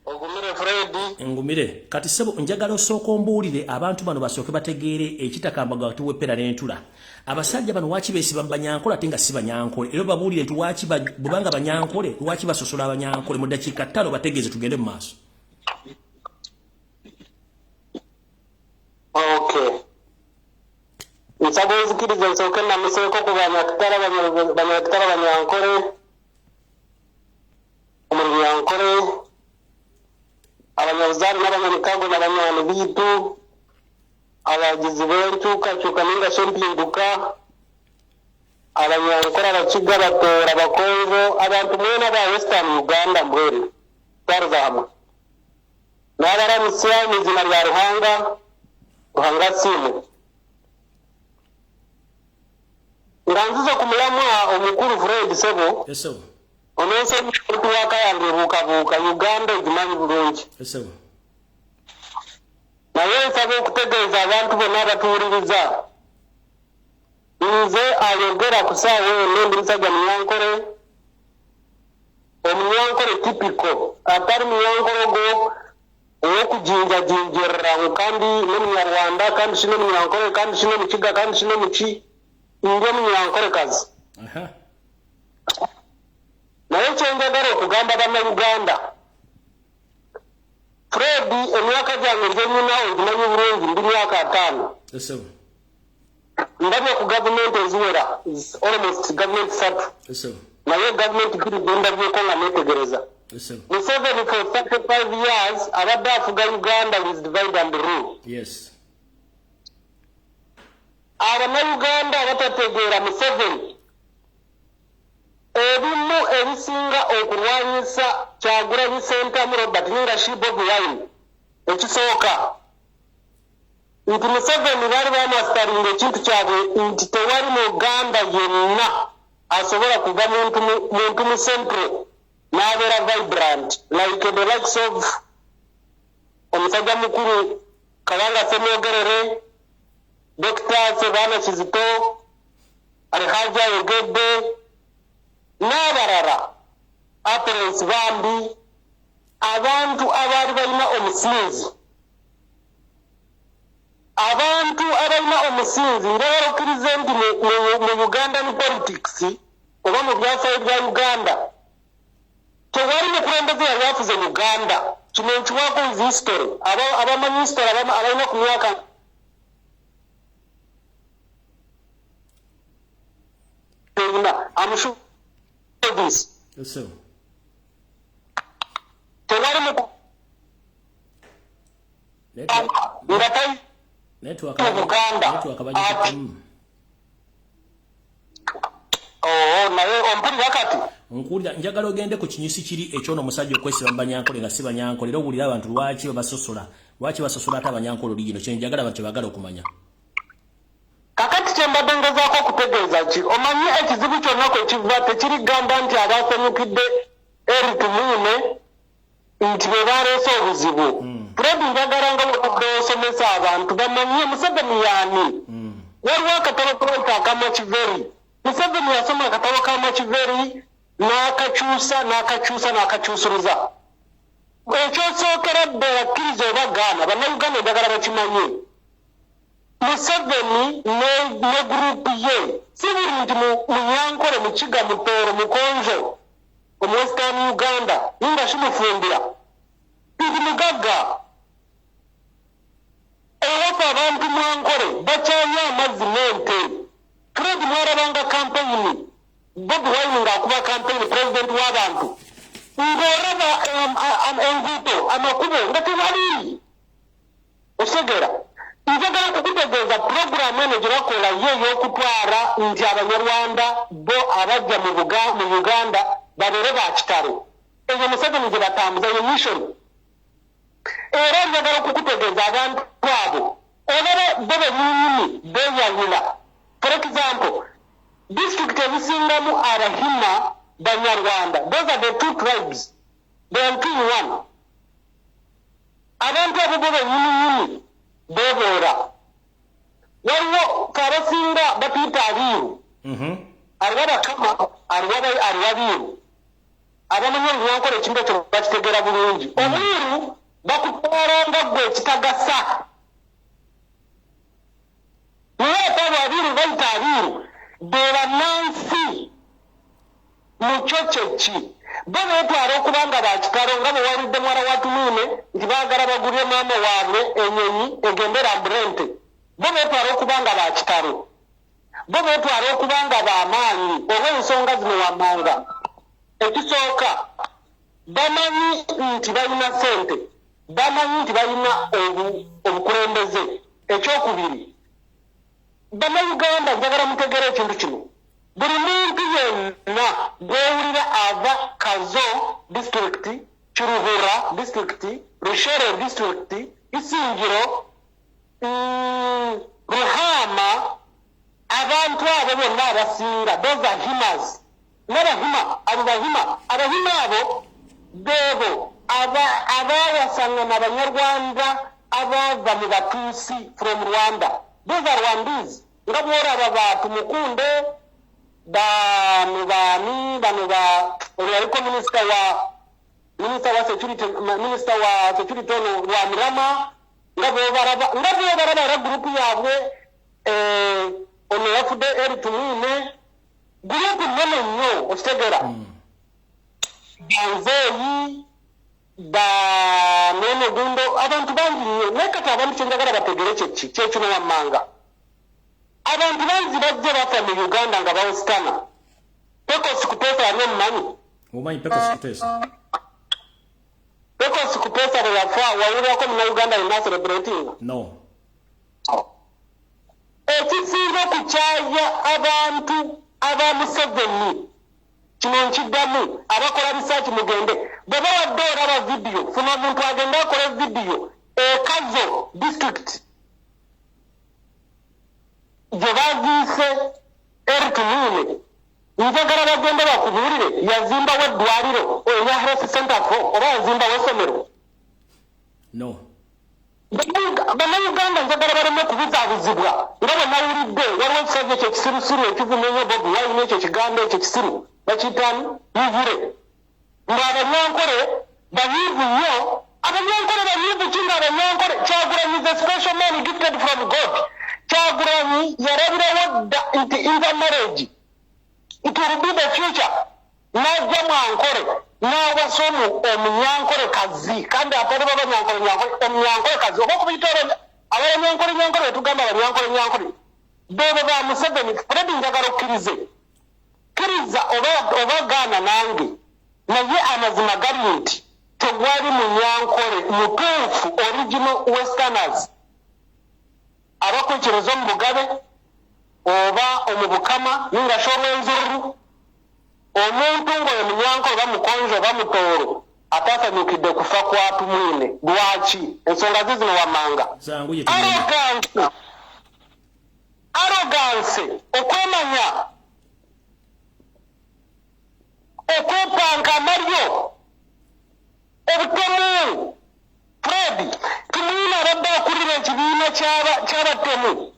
Ogumire Fred. Ngumire. Kati sebo njagala osooka ombuulire abantu bano basooke bategeere ekitakambaga tuwe pera n'entula. Abasajja bano wachi besiba Banyankole ate nga si Banyankole. Era babuulire nti wachi bubanga Banyankole, wachi basosola Banyankole mu dakiika 5 bategeeze tugende mu maaso. Okay. Nsabwe zikiriza nsooke namuseeko ku Banyakitala Banyankole. Omunyankole. Abanyabuzari n'abanyamikago n'abanyani bitu. Abagizi b'enkyukakyuka ninga shempinduka. Abanyankole Abakiga Batoora Bakongo abantu mwena ba Western Uganda mbwenu twarzahamwe n'abaramusya mu izina rya Ruhanga simu nganziza kumulamwa omukuru Fred Sebo. Yes sir. Onese mtu wakayange bukabuka Uganda igimanyi bulungi. Yes sir. Na yeye sabe okutegeeza abantu bonna abatuwuliriza. Nze ayogera ku ssaawa eno ndi musajja Munyankole. Omunyankole tipiko atari Munyankole go ow'okujinjajinjerera kandi n'Omunyarwanda kandi sino Munyankole kandi sino Mukiga kandi sino Muki ndi Omunyankole kazi. Naye kyenjagala okugamba Bannayuganda. Fred emyaka gyange nze nnina ogimanyi bulungi ndi myaka 5. Yes sir. Ndabye ku gavumenti eziwera almost gavumenti 3. Yes sir. Naye gavumenti kiri ndabyeko nga neetegereza. Yes sir. Museveni for 35 years abadde afuga Uganda with divide and rule. Yes. Abannayuganda abatategeera Museveni ebimu ebisinga okulwanyisa Kyagulanyi Ssentamu Robert ninga Bobi Wine ekisooka nti Museveni baali bamastaringa ekintu kyabwe nti tewali mu Uganda yenna asobola kuva muntu mu centro n'abeera vibrant like the likes of omusajja mukulu Kabanga Semwogerere, Dr. Sebana Kizito, Alhaja Yogedde n'abalala Apres Bambi abantu abaali balina omusinzi njagala okkirize nti mu Ugandan politics oba mu byafaayo bya Uganda tewali mukulembeze yali afuze Uganda. Kino nkiwaako is history abamanyi history abalina ku myaka I'm sure this. Yes sir. Tewali muku network naye ompulira kati nkulira njagala ogende ku kinyusi kiri ekyono omusajja okwesiba Banyankole nga si Banyankole era owulira abantu lwaki basosola ate Abanyankole oli gino kye njagala abantu bagala okumanya. Kakati kyembadde ngezaako okutegeeza ki omanyi ekizibu kyonna kwe kiva tekirigamba nti abasanyukidde Eritumuune nti be baleese obuzibu. Fred njagala nga bwekudde osomesa abantu bamanye Museveni yaani. Waliwo akatabo kayita akamakiveri. Museveni yasoma akatabo k'amakiveri n'akakyusuruza. Ekyosookera ddala kkiriza oba gaana Bannayuganda njagala bakimanye. Museveni ne gurupu ye si buli nti Munyankole Mukiga Mutooro Mukonjo omu Western Uganda ninga kimufumbira nti mugagga ewafa abantu Mwankole bakyalya amazzi n'ente. Fred mwarabanga kampeyini Bobi Wine ng'akuba kampeyini pulezidenti w'abantu ng'oraba enguuto amakubo nga tewali osegera. Njagala kukutegeeza puroguramu eno gye bakola ye ey'okutwala nti Abanyarwanda bo abajja mu Uganda babeere ba kitalo. Eyo Museveni gye batambuza ye mission. Era njagala okukutegeeza abantu abo olaba bo bennyini beeyawula. For example, disitulikiti ezisingamu Abahima Banyarwanda. Those are the two tribes. They are two in one. Abantu abo yini bebora. Waliwo karasinga batita abiru. Arwaba kama arwabiru. Abamanya nyankore ekintu kyo bakitegera bulungi. Obiru bakutwala gwe kitagasa. Niweta abiru bayita abiru. Bera nansi muchochechi. Bano etwala okubanga bakitalo nga bwe walidde mwala wa Tumine nti baagala bagulye maama waabwe ennyonyi egendera Brente. Bo betwala okubanga bakitalo. Bo betwala okubanga bamaanyi olw'ensonga zino wammanga. Ekisooka bamanyi nti balina sente, bamanyi nti balina obukulembeze. Ekyokubiri, Bannayuganda njagala mutegere ekintu kino. Buli muntu yenna gwewulira ava Kazo district, Kiruhura district, Rushere district, Isingiro, Ruhama, abantu abo bonna abasinga, those are Himas. N'abahima, abahima abo bebo abawasangana Abanyarwanda abava mu Batuusi from Rwanda. Those are Rwandese. Nga bwora aba Tumukunde bano oliko minister wa security wa Mirama nga bwora group yabwe ono yafude eri Tumine group nene nnyo okitegera Banzeyi nene gundo abantu bangi nnyo nekata abantu kyenjagala bategere kyekino wammanga. Abantu bangi bajja bafa mu Uganda nga bawesitana. Pekos Kutesa yali omumanyi? Omanyi Pekos Kutesa? Pekos Kutesa bwe yafa wawulirako mu Uganda yonna celebrating? No. Ekisinga okukyaya abantu aba Museveni kino nkiddamu abakola research mugende bwe bawadde olaba video funa omuntu agende akola video Kazo district gye baziise eri Tumine njagala bagende bakubuulire yazimbawo eddwaliro eya health center oba yazimbawo essomero. No. Bannayuganda njagala baleme kubuzaabuzibwa nga bwe nawulidde waliwo ekisajja ekyo ekisirusiru ekivumenya Bobi Wine ekyo ekigambo ekyo ekisiru bakiyitaani yivure ng'Abanyankole banyiivu nnyo. Abanyankole banyiivu ki ng'Abanyankole Kyagulanyi is a special man gifted from God. Kyagulanyi yarabirawo dda nti intermarriage it will be the future. N'ajja mu Ankole n'awasa omunyankole kazi kandi atali omunyankole kazi oba okubiyita abanyankole betugamba abanyankole bebo ba Museveni. Fred njagala okkirize kkiriza oba gaana nange naye amazima gali nti tewali munyankole mutuufu original westerners abakwekireza omu Bugabe oba omu Bukama ningashi olw'enzururu omuntu ng'oyo munyankole oba mukonjo oba mutooro ataasanyukidde kufa kwa Tumine. Lwaki? Ensonga zizino wammanga. Arrogance okwemanya okwepanka amalyo obutemu. Fred Tumine abadde akulira ekibiina ky'abatemu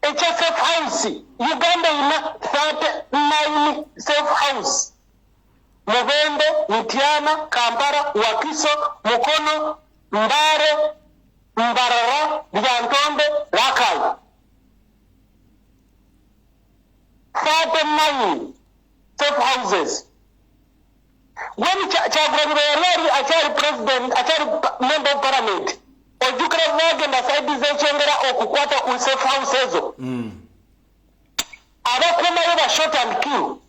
ekya safe house. Uganda ina 39 safe house. Mubende, Mutiana, Kampala, Wakiso, Mukono, Mbare, Mbarara, Byantonde, Rakai. 39 safe houses. When Kyagulanyi achari president, achari member of parliament, ojukira bagenda side zekyengera okukwata ku safe house ezo. Abakumayo ba shot and kill.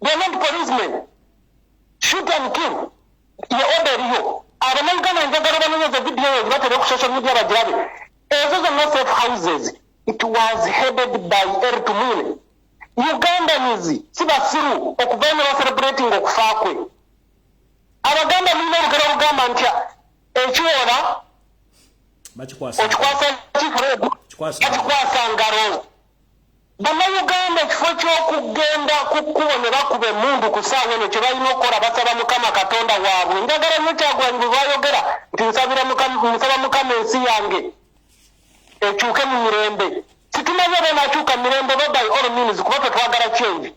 They are not policemen. Shoot and kill. Ye order yo. Abanyagana njagala bamenyeza video ezo batera ku social media bagirabe. Ezo zonna safe houses. It was headed by Eri Tumine. Ugandans sibasiru okuvanya ba celebrating okufa kwe. Abaganda mulina olugero olugamba ntya ekiwola bakikwasa Fred bakikwasa ngalo. Bannayuganda ekifo ky'okugenda kukkubo bakube emundu ku ssaawa eno kye balina okukola basaba Mukama Katonda waabwe. Njagala nnyo Kyagulanyi bwe bayogera nti nsaba Mukama ensi yange ekyuke mu mirembe. Situmaze beenakyuka mu mirembe bo by all means kuba tetwagala kyenvi.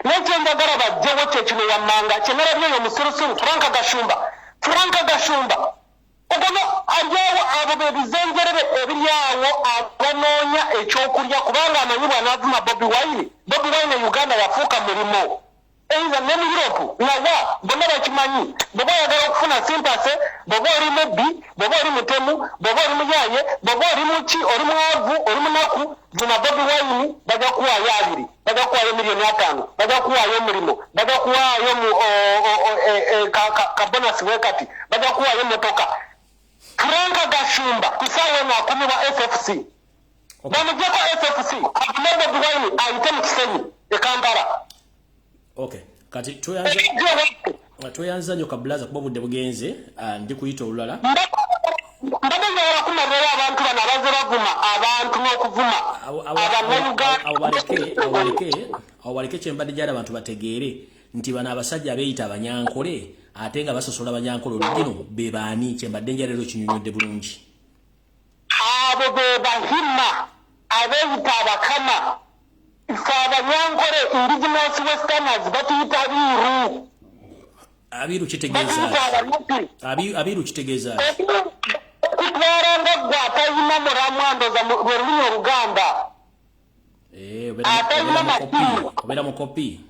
Nekyo njagala bajjewo kye kino wammanga kye nalabye eyo musirusiru Franka Gashumba. Ogono alyawo abo bebizenjerebe ebiryawo abanoonya ekyokulya kubanga amanyibwa anaavuma Bobi Wine Uganda yafuuka mulimo. Eiza ne mu Europe nawa bonna bakimanyi bw'oba oyagala okufuna simpase bw'oba oli mubbi bw'oba oli mutemu bw'oba oli muyaaye bw'oba oli muki oli mwavu oli munaku vuma Bobi Wine bajja kuwaayo 2 bajja kuwaayo miliyoni 5 bajja kuwaayo omulimo bajja kuwaayo ka bonus wekati bajja kuwaayo motoka. Franka Gashumba kusaawa eno akumibwa FFC. Bamugyeko FFC akume Bobi Wine ayite mu Kisenyi e Kampala. Okay, kati tweyanza nnyo kabulaza kuba budde bugenze ndi kuyita olulala. Mbadde kumalira abantu bano abaze bavuma abantu n'okuvuma awaleke kyembadde gyali abantu bategeere nti bano abasajja abeeyita abanyankole ate nga basosola abanyankole olugino be baani kyembadde njala leero kinyonyodde bulungi. Abo be bahima abeeyita abakama ife abanyankole indigenous westerners batuyita abiru kitegeeza abiru kitegeeza okutwala nga gwe atayina mulamu andoza lwe lulimi Oluganda obeera mukopi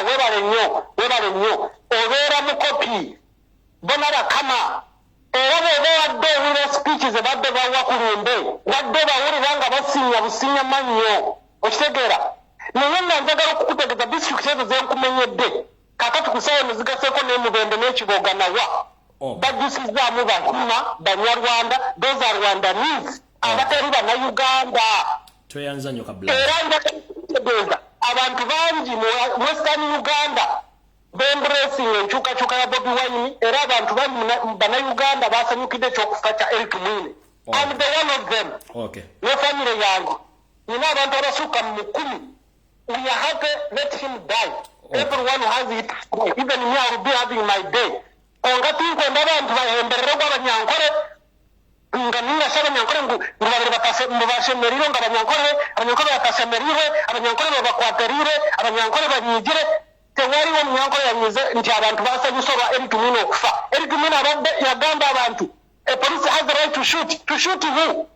webale nnyo obeera mukopi bona bakama era bw'oba wadde owulira speeches badde bawa ku lumbe wadde bawulira nga basinya businya mannyo okitegeera naye nga njagala okukutegeeza disitulikiti ezo zenkumenyedde kakati kusaawa nezigaseeko n'emubende n'ekiboga nawa bajjusizaamu bahima banyarwanda those are Rwandese abatali bannayuganda. Tweyanza nnyo kabulaza era ndakutegeeza abantu bangi mu Western Uganda bembracing enkyukakyuka ya Bobi Wine era abantu bangi bannayuganda basanyukidde ekyokufa kya Eric Mwine. I'm the one of them. Okay. Ne family yange nina abantu abasukka mu 10. We are happy, let him die. Everyone has it. Even me, I will be having my day. Ongati nkwenda abantu bahemberere gw'abanyankole nga ninga saba nyankole ngubabiri batashemerire nga abanyankole batasemerire abanyankole babakwaterire abanyankole banyigire tewaliwo munyankole yanyize nti abantu basanyusa olwa Eric Mwine okufa. Eric Mwine abadde yagamba abantu a police has the right to shoot who?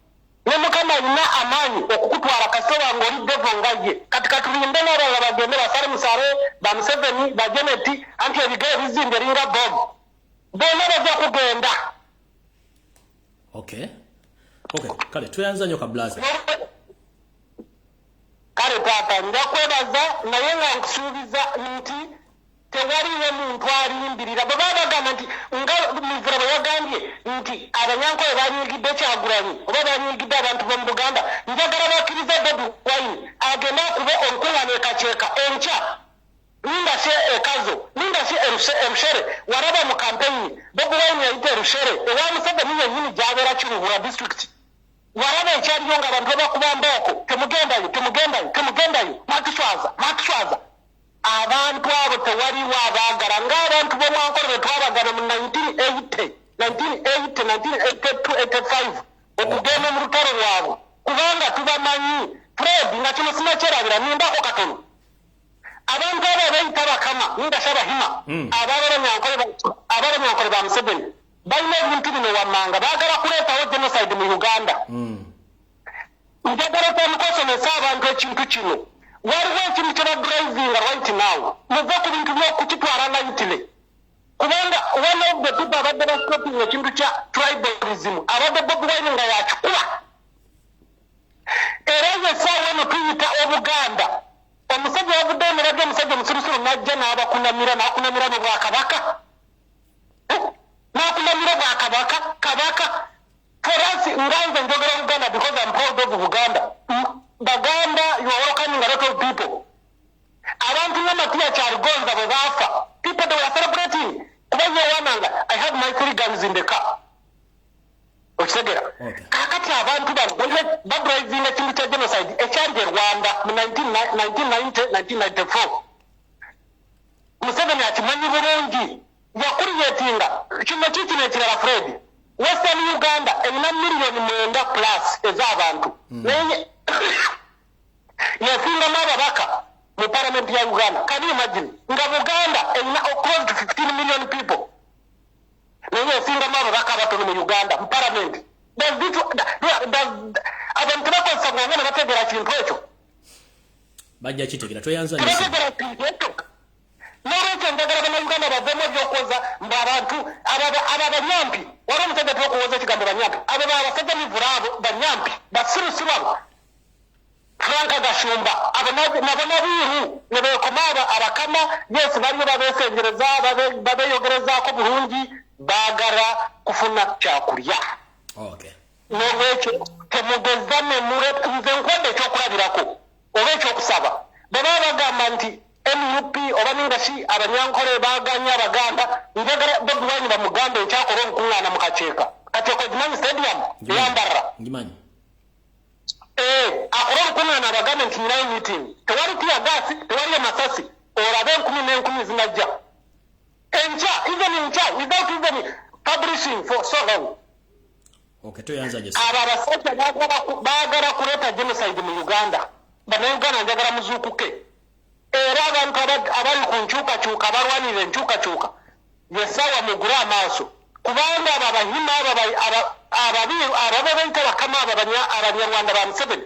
Ne Mukama alina amaanyi okukutwala kasoba ng'oli devo nga ye kati katulinde n'abalala bagende basale musale ba Museveni ba Jeneti anti ebigere bizimbe eringa bomu bonna bajja kugenda. Okay, kale tweyanza nnyo kabulaza kale taata njakwebaza naye nga nkusuubiza nti tewaliwo muntu alindirira bwe babagamba nti nga Mivura bwe yagambye nti abanyankole banyigidde Kyagulanyi oba banyigidde abantu b'omu Buganda njagala bakkirize Bobi Wine agende akube olukuŋŋaana ekaceeka enkya ninga si ekazo ninga si erushere waraba mu kampeyini Bobi Wine yayita erushere ewa Museveni yennyini gy'abeera Kiruhura district waraba ekyaliyo nga abantu bakuba mbooko temugendayo makiswaza abantu abo tewaliwo abaagala ng'abantu b'omwankole bwe twabagana mu 1982-85 okugenda mu lutalo lwabwe kubanga tubamanyi Fred nga kino sinakyerabira nimbako katono abantu abo abeeyita bakama ningasabahima ababanyankole ba Museveni balina ebintu bino wammanga baagala kuleetawo genocide mu Uganda. Njagala kwamukosomesa abantu ekintu kino waliwo ekintu kye badrivinga right now muve ku bintu by'okukitwala lightly kubanga one of the people abadde bastopping ekintu kya tribalism abadde Bobi Wine nga yakikuba era essaawa eno tuyita Obuganda omusajja yavudde emirage omusajja omusirusiru najja n'abakunamira n'akunamira mu Bwakabaka kabaka for us nganze njogera Uganda because I'm proud of Uganda. Baganda, you are welcoming a lot of people. Abantu n'amatiya kyaligonza bwe baafa people they were celebrating kubaze wananga I have my 3 guns in the car. Okitegeera kakati abantu bano badrivinga ekintu kya genocide 1994 Museveni akimanyi bulungi yakuliyetinga kino kikinekirala Fred Western Uganda erina million 9 plus ez'abantu naye yasinga mababaka mu parliament ya Uganda. Can you imagine nga Buganda erina close to 15 million people naye yasinga mababaka abatono mu Uganda mu parliament. Abantu bakosa ngana bategera kintu ekyo bajja kitegera toyanzanya N'olwekyo njagala bannayuganda bavemo ebyokuwoza ng'abantu abanyampi wali omusajja twokuwoza ekigambo banyampi abo abasajja mivula abo banyampi basirusiru abo Franka Gashumba abo nabo nabiiru ne beekoma abakama yes baliyo babeesengereza babeeyogerezaako bulungi baagala kufuna kyakulya. N'olwekyo temugeza nze nkwedde ekyokulabirako oba ekyokusaba bwe baba bagamba nti MUP oba ningashi abanyankole baganya abaganda njagala Bobi Wine bamuganda ekyakola omukuŋŋaana mu kaceeka kaceeka gimanyi stadium yambarra akola omukuŋŋaana abaganda nti nyinayo meeting tewali tiya gaasi tewali amasasi olabe 10 zinajja enkya without even publishing for so long. Abo abasajja baagala kuleeta genocide mu Uganda bannayuganda njagala muzuukuke era abantu abali ku nkyukakyuka abalwanira enkyukakyuka yesawa mugure amaaso kubanga abo abahima ababiru ababeeyita bakama abo abanyarwanda ba Museveni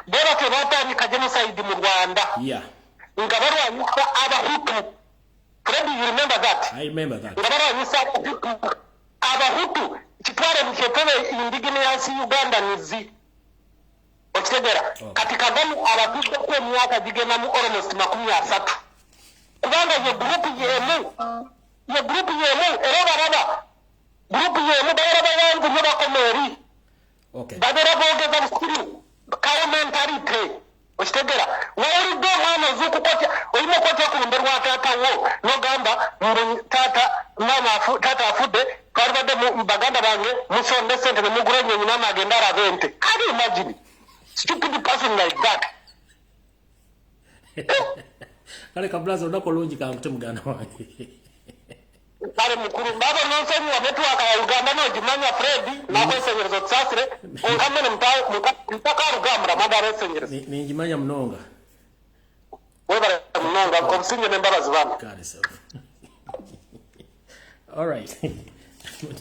bo batyo batandika genocide mu Rwanda nga balwanyisa abahutu. Fred, you remember that? I remember that. Nga balwanyisa abahutu kitwale mu kyetebe indigenous Ugandans okitegera kati Kagame abatuddeko emyaka gigenda mu almost 30 kubanga ye group yemu era baraba group yemu baraba yangu ne bakomeri babera boogeza busiru parliamentary okitegera wawulidde omwana ozuukukotya olina okotya ku lumbe lwa taata wo n'ogamba taata afudde twalibadde mu baganda bange musonde sente ne mugula ennyonyi n'amagenda alaba ente. Can you imagine stupid person like that? Kale kablaza onako longi kamute muganda wange. Kale mukuru baba nonsonyi wa network ya Uganda no jimanya Fred na kwesenyerezo tsasire onkamene mpaka rugambra magare senyerezo. Ni jimanya mnonga. Webara mnonga komsinye nembabazi bana. Kale sawa. All right.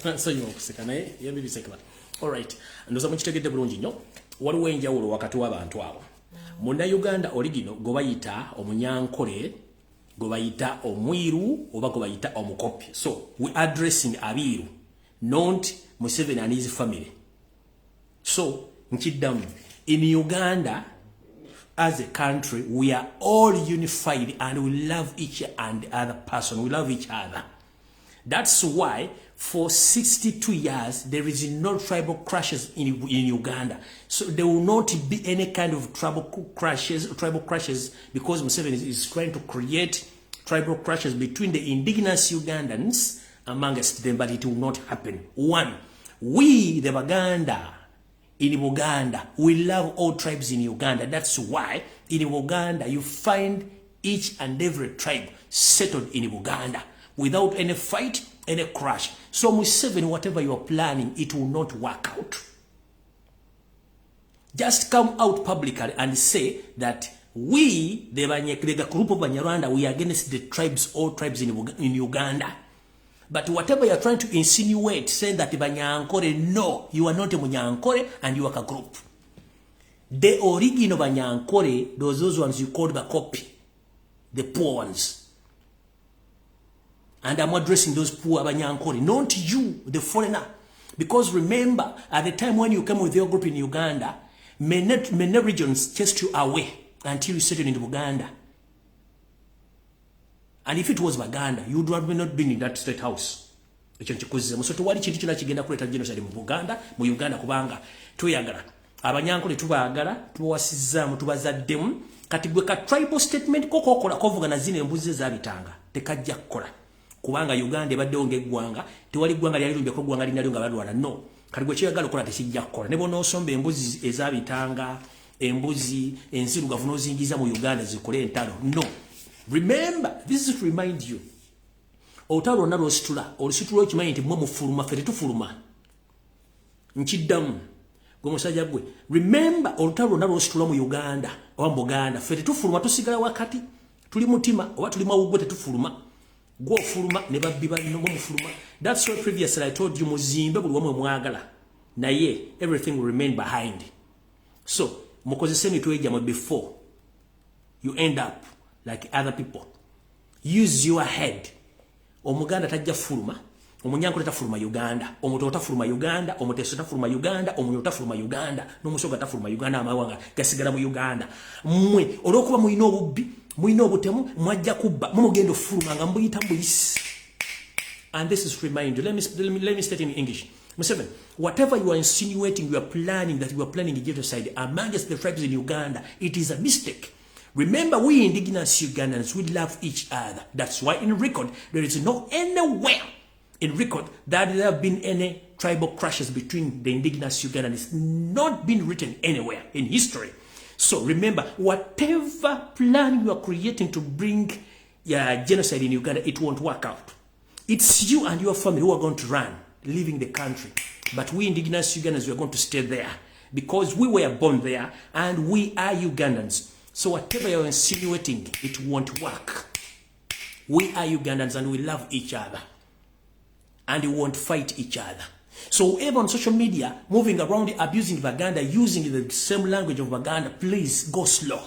Nsonyi okuseka naye yabibisekeba. All right. Ndoza mukitegedde bulungi nnyo. Waliwo enjawulo wakati w'abantu abo. Munda Uganda origino gobayita omunyankole, gobayita omwiru oba gobayita omukopi. So we addressing abiru, not Museveni and his family. So nkidamu in Uganda as a country we are all unified and we love each and other person. We love each other. That's why for 62 years, there is no tribal crashes in Uganda. So there will not be any kind of tribal crashes because Museveni is trying to create tribal crashes between the indigenous Ugandans amongst them, but it will not happen. One, we, the Baganda, in Uganda, we love all tribes in Uganda. That's why in Uganda, you find each and every tribe settled in Uganda without any fight, any crash. So Museveni, whatever you are planning, it will not work out. Just come out publicly and say that we, the group of Banyarwanda, we are against the tribes, all tribes in Uganda. But whatever you are trying to insinuate, saying that Banyankore, no, you are not a Banyankore and you are a group. The original Banyankore, those ones you call the copy, the poor ones. And I'm addressing those poor Banyankore, not you, the foreigner. Because remember, at the time when you came with your group in Uganda, many regions chased you away until you settled in Uganda. And if it was Baganda, you would have not been in that state house. So tuwali chintu china chigenda kuleta genocide mu Uganda kubanga tuyagala. Abanyankole tubagala, tuwasizzamu tubazaddemu. Kati gwe ka tribal statement koko kola kovuga na zine embuzi zabitanga. Tekajja kukola. Kubanga Uganda ebadde ng'eggwanga, tewali ggwanga lyali lumbye ko ggwanga linalyo nga balwana no. Kati gwe kyagala okola tekijja kukola. Ne bono osomba embuzi ezabitanga, embuzi enzirugavu nozingiza mu Uganda zikole entalo. No. Remember, this is to remind you. Otalo na rostula, olusitula okimanyi nti mwe mufuluma fere tufuluma. Nchiddamu. Gwe musajja gwe. Remember, otalo na rostula mu Uganda, oba mu Buganda, fere tufuluma tusigala wakati. Tuli mutima, oba tuli mawugwe tetufuluma. Go fuluma ne babbi balino mufuluma. That's why previously I told you muzimbe buli wamwe mwagala. Na ye, everything will remain behind. So, mukozese mitwe gyamwe before you end up like other people. Use your head. Omuganda tajja fuluma, omunyanko tafuluma Uganda, omuto tafuluma Uganda, omuteso tafuluma Uganda, omunyo tafuluma Uganda, n'omusoga tafuluma Uganda amawanga gasigala mu Uganda. Mmwe olwokuba muyina obubbi, muyina obutemu, mwajja kubba, mumugendo fuluma nga mbuyita mbuyisi. And this is to remind you. Let me state in English. Museveni, whatever you are insinuating, you are planning genocide amongst the tribes in Uganda, it is a mistake. Remember, we indigenous Ugandans, we love each other. That's why in record, there is no anywhere in record that there have been any tribal clashes between the indigenous Ugandans. It's not been written anywhere in history. So remember, whatever plan you are creating to bring genocide in Uganda, it won't work out. It's you and your family who are going to run, leaving the country. But we indigenous Ugandans, we are going to stay there because we were born there and we are Ugandans. So whatever you're insinuating, it won't work. We are Ugandans and we love each other. And we won't fight each other. So whoever on social media, moving around, abusing Baganda, using the same language of Baganda, please go slow.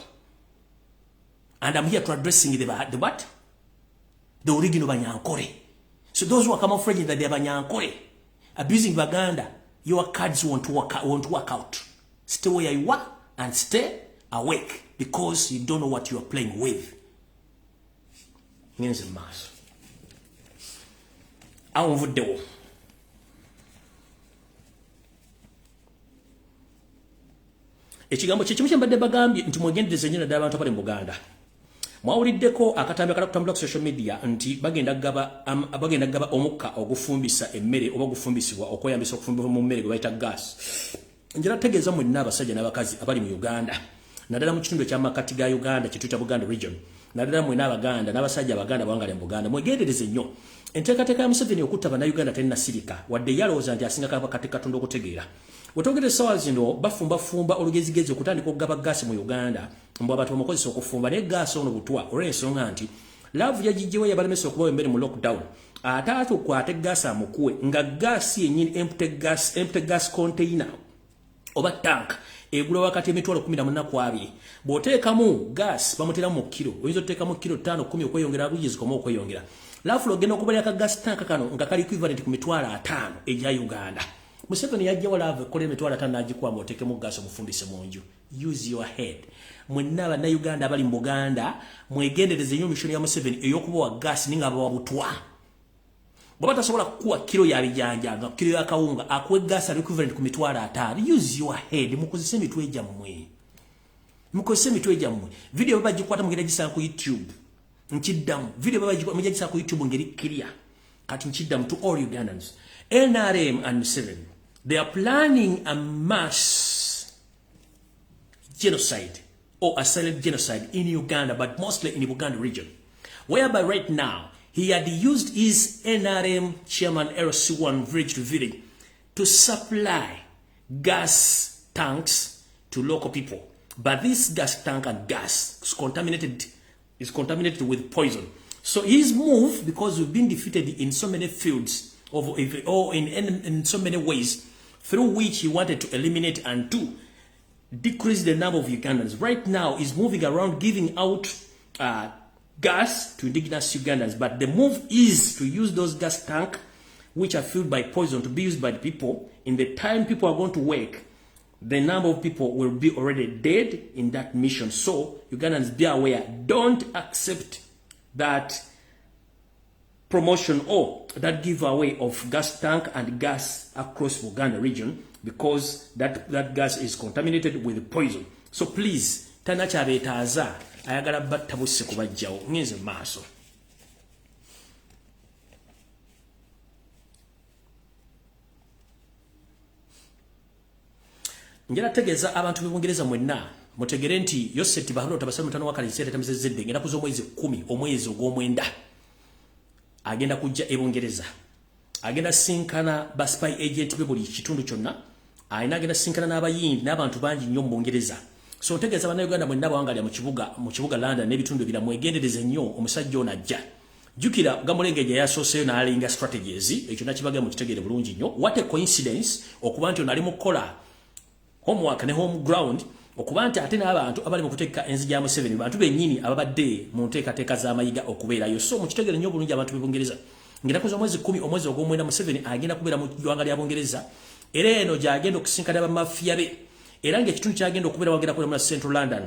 And I'm here to addressing the what? The original Banyankore. So those who are camouflaging that they are Banyankore, abusing Baganda, your cards won't work out. Stay where you are and stay awake because you don't know what you are playing with. Means a mass. I won't do. Ekigambo kyekimu kyembadde bagambye nti mwegendereze nnyo naddala abantu abali mu Buganda. Mwawuliddeko akatambi akatambula ku social media nti bagenda gaba omukka ogufumbisa emmere oba gufumbisibwa okweyambisa okufumbisa mu mmere gwe bayita gas. Njala tegeeza mwenna abasajja n'abakazi abali mu Uganda. Naddala mu kitundu ekyamakati ga Uganda kituyita Buganda region. Naddala mwenna Abaganda n'abasajja Abaganda bawangale mu Buganda. Mwegendereze nnyo. Enteekateeka ya Museveni okutta bannayuganda tennasirika wadde yalowooza nti asinga kati Katonda okutegeera. Wetogere sawa zino bafumba olugezigezi okutandika okugaba gaasi mu Uganda mbu abantu bamukozesa okufumba ne gaasi ono butwa olw'ensonga nti laavu yagijjewo yabalemesa okubawo emmere mu lockdown ate atukwate gaasi amukuwe nga gaasi yennyini empty gas container oba tank egula wakati emitwalo 14 bw'oteekamu gaasi bamuteramu mu kiro oyinza oteekamu kiro 5 10 okweyongera buli zikoma okweyongera laafu logenda okubalira ka gas tank kano nga kali equivalent ku mitwalo 5 egya Uganda. Museveni yajjawo laavu ekkola emitwalo 5 n'agikwama oteekemu gaasi omufumbise mu nju. Use your head. Mwenna bannayuganda abali mu Buganda mwegendereze nnyo mishoni ya Museveni ey'okubawa gaasi ninga abawa butwa. Bw'aba tasobola kukuwa kiro ya bijanja nga kiro ya kawunga akuwe gaasi ali equivalent ku mitwalo 5. Use your head. Mukozese emitwe gyammwe. Video baba gikwata mugenda gisanga ku YouTube. Nchiddamu. Video baba mugenda gisanga ku YouTube ngeri clear. Kati nchiddamu to all Ugandans. NRM and Museveni, they are planning a mass genocide or a silent genocide in Uganda, but mostly in the Buganda region. Whereby right now, he had used his NRM chairman LC1 village to village to supply gas tanks to local people. But this gas tank and gas is contaminated with poison. So his move, because we've been defeated in so many fields, or in so many ways, through which he wanted to eliminate and to decrease the number of Ugandans. Right now, he's moving around giving out gas to indigenous Ugandans. But the move is to use those gas tanks, which are filled by poison, to be used by the people. In the time people are going to work, the number of people will be already dead in that mission. So, Ugandans, be aware. Don't accept that promotion or that giveaway of gas tank and gas across Buganda region because that gas is contaminated with poison. So please, tanacha betaaza ayagala batta busse kubajjawo ngenze maaso. Njala tegeeza abantu b'Obungereza mwenna mutegere nti Yoseti Bahalo tabasama mutano wa kalisere tamizezedde ngenda kuzo mwezi 10 omwezi ogw'omwenda agenda kujja ebongereza agenda sinkana ba spy agent be buli kitundu kyonna ayina agenda sinkana n'abayindi n'abantu bangi nnyo mu Bungereza so ntegeeza bana Uganda mwenna bawangalya mu kibuga London n'ebitundu ebira mwegendereze nnyo omusajja ono ajja jukira gamulengeje yasoseyo n'alinga strategies ekyo nakibaga mu kitegeere bulungi nnyo what a coincidence okuba nti ono ali mu kukola homework ne home ground okuba nti ate n'abantu abali mu kuteeka enzija ya Museveni bantu bennyini ababadde mu nteekateeka z'amayiga okubeerayo so mu kitegeere nnyo bulungi abantu b'Ebungereza ngenda kuza omwezi 10 omwezi ogw'omwenda Museveni agenda kubeera mu ggwanga lya Bungereza era eno gy'agenda okusinkana bamafiya be era ng'ekitundu kyagenda okubeera wagenda kubeera mu Central London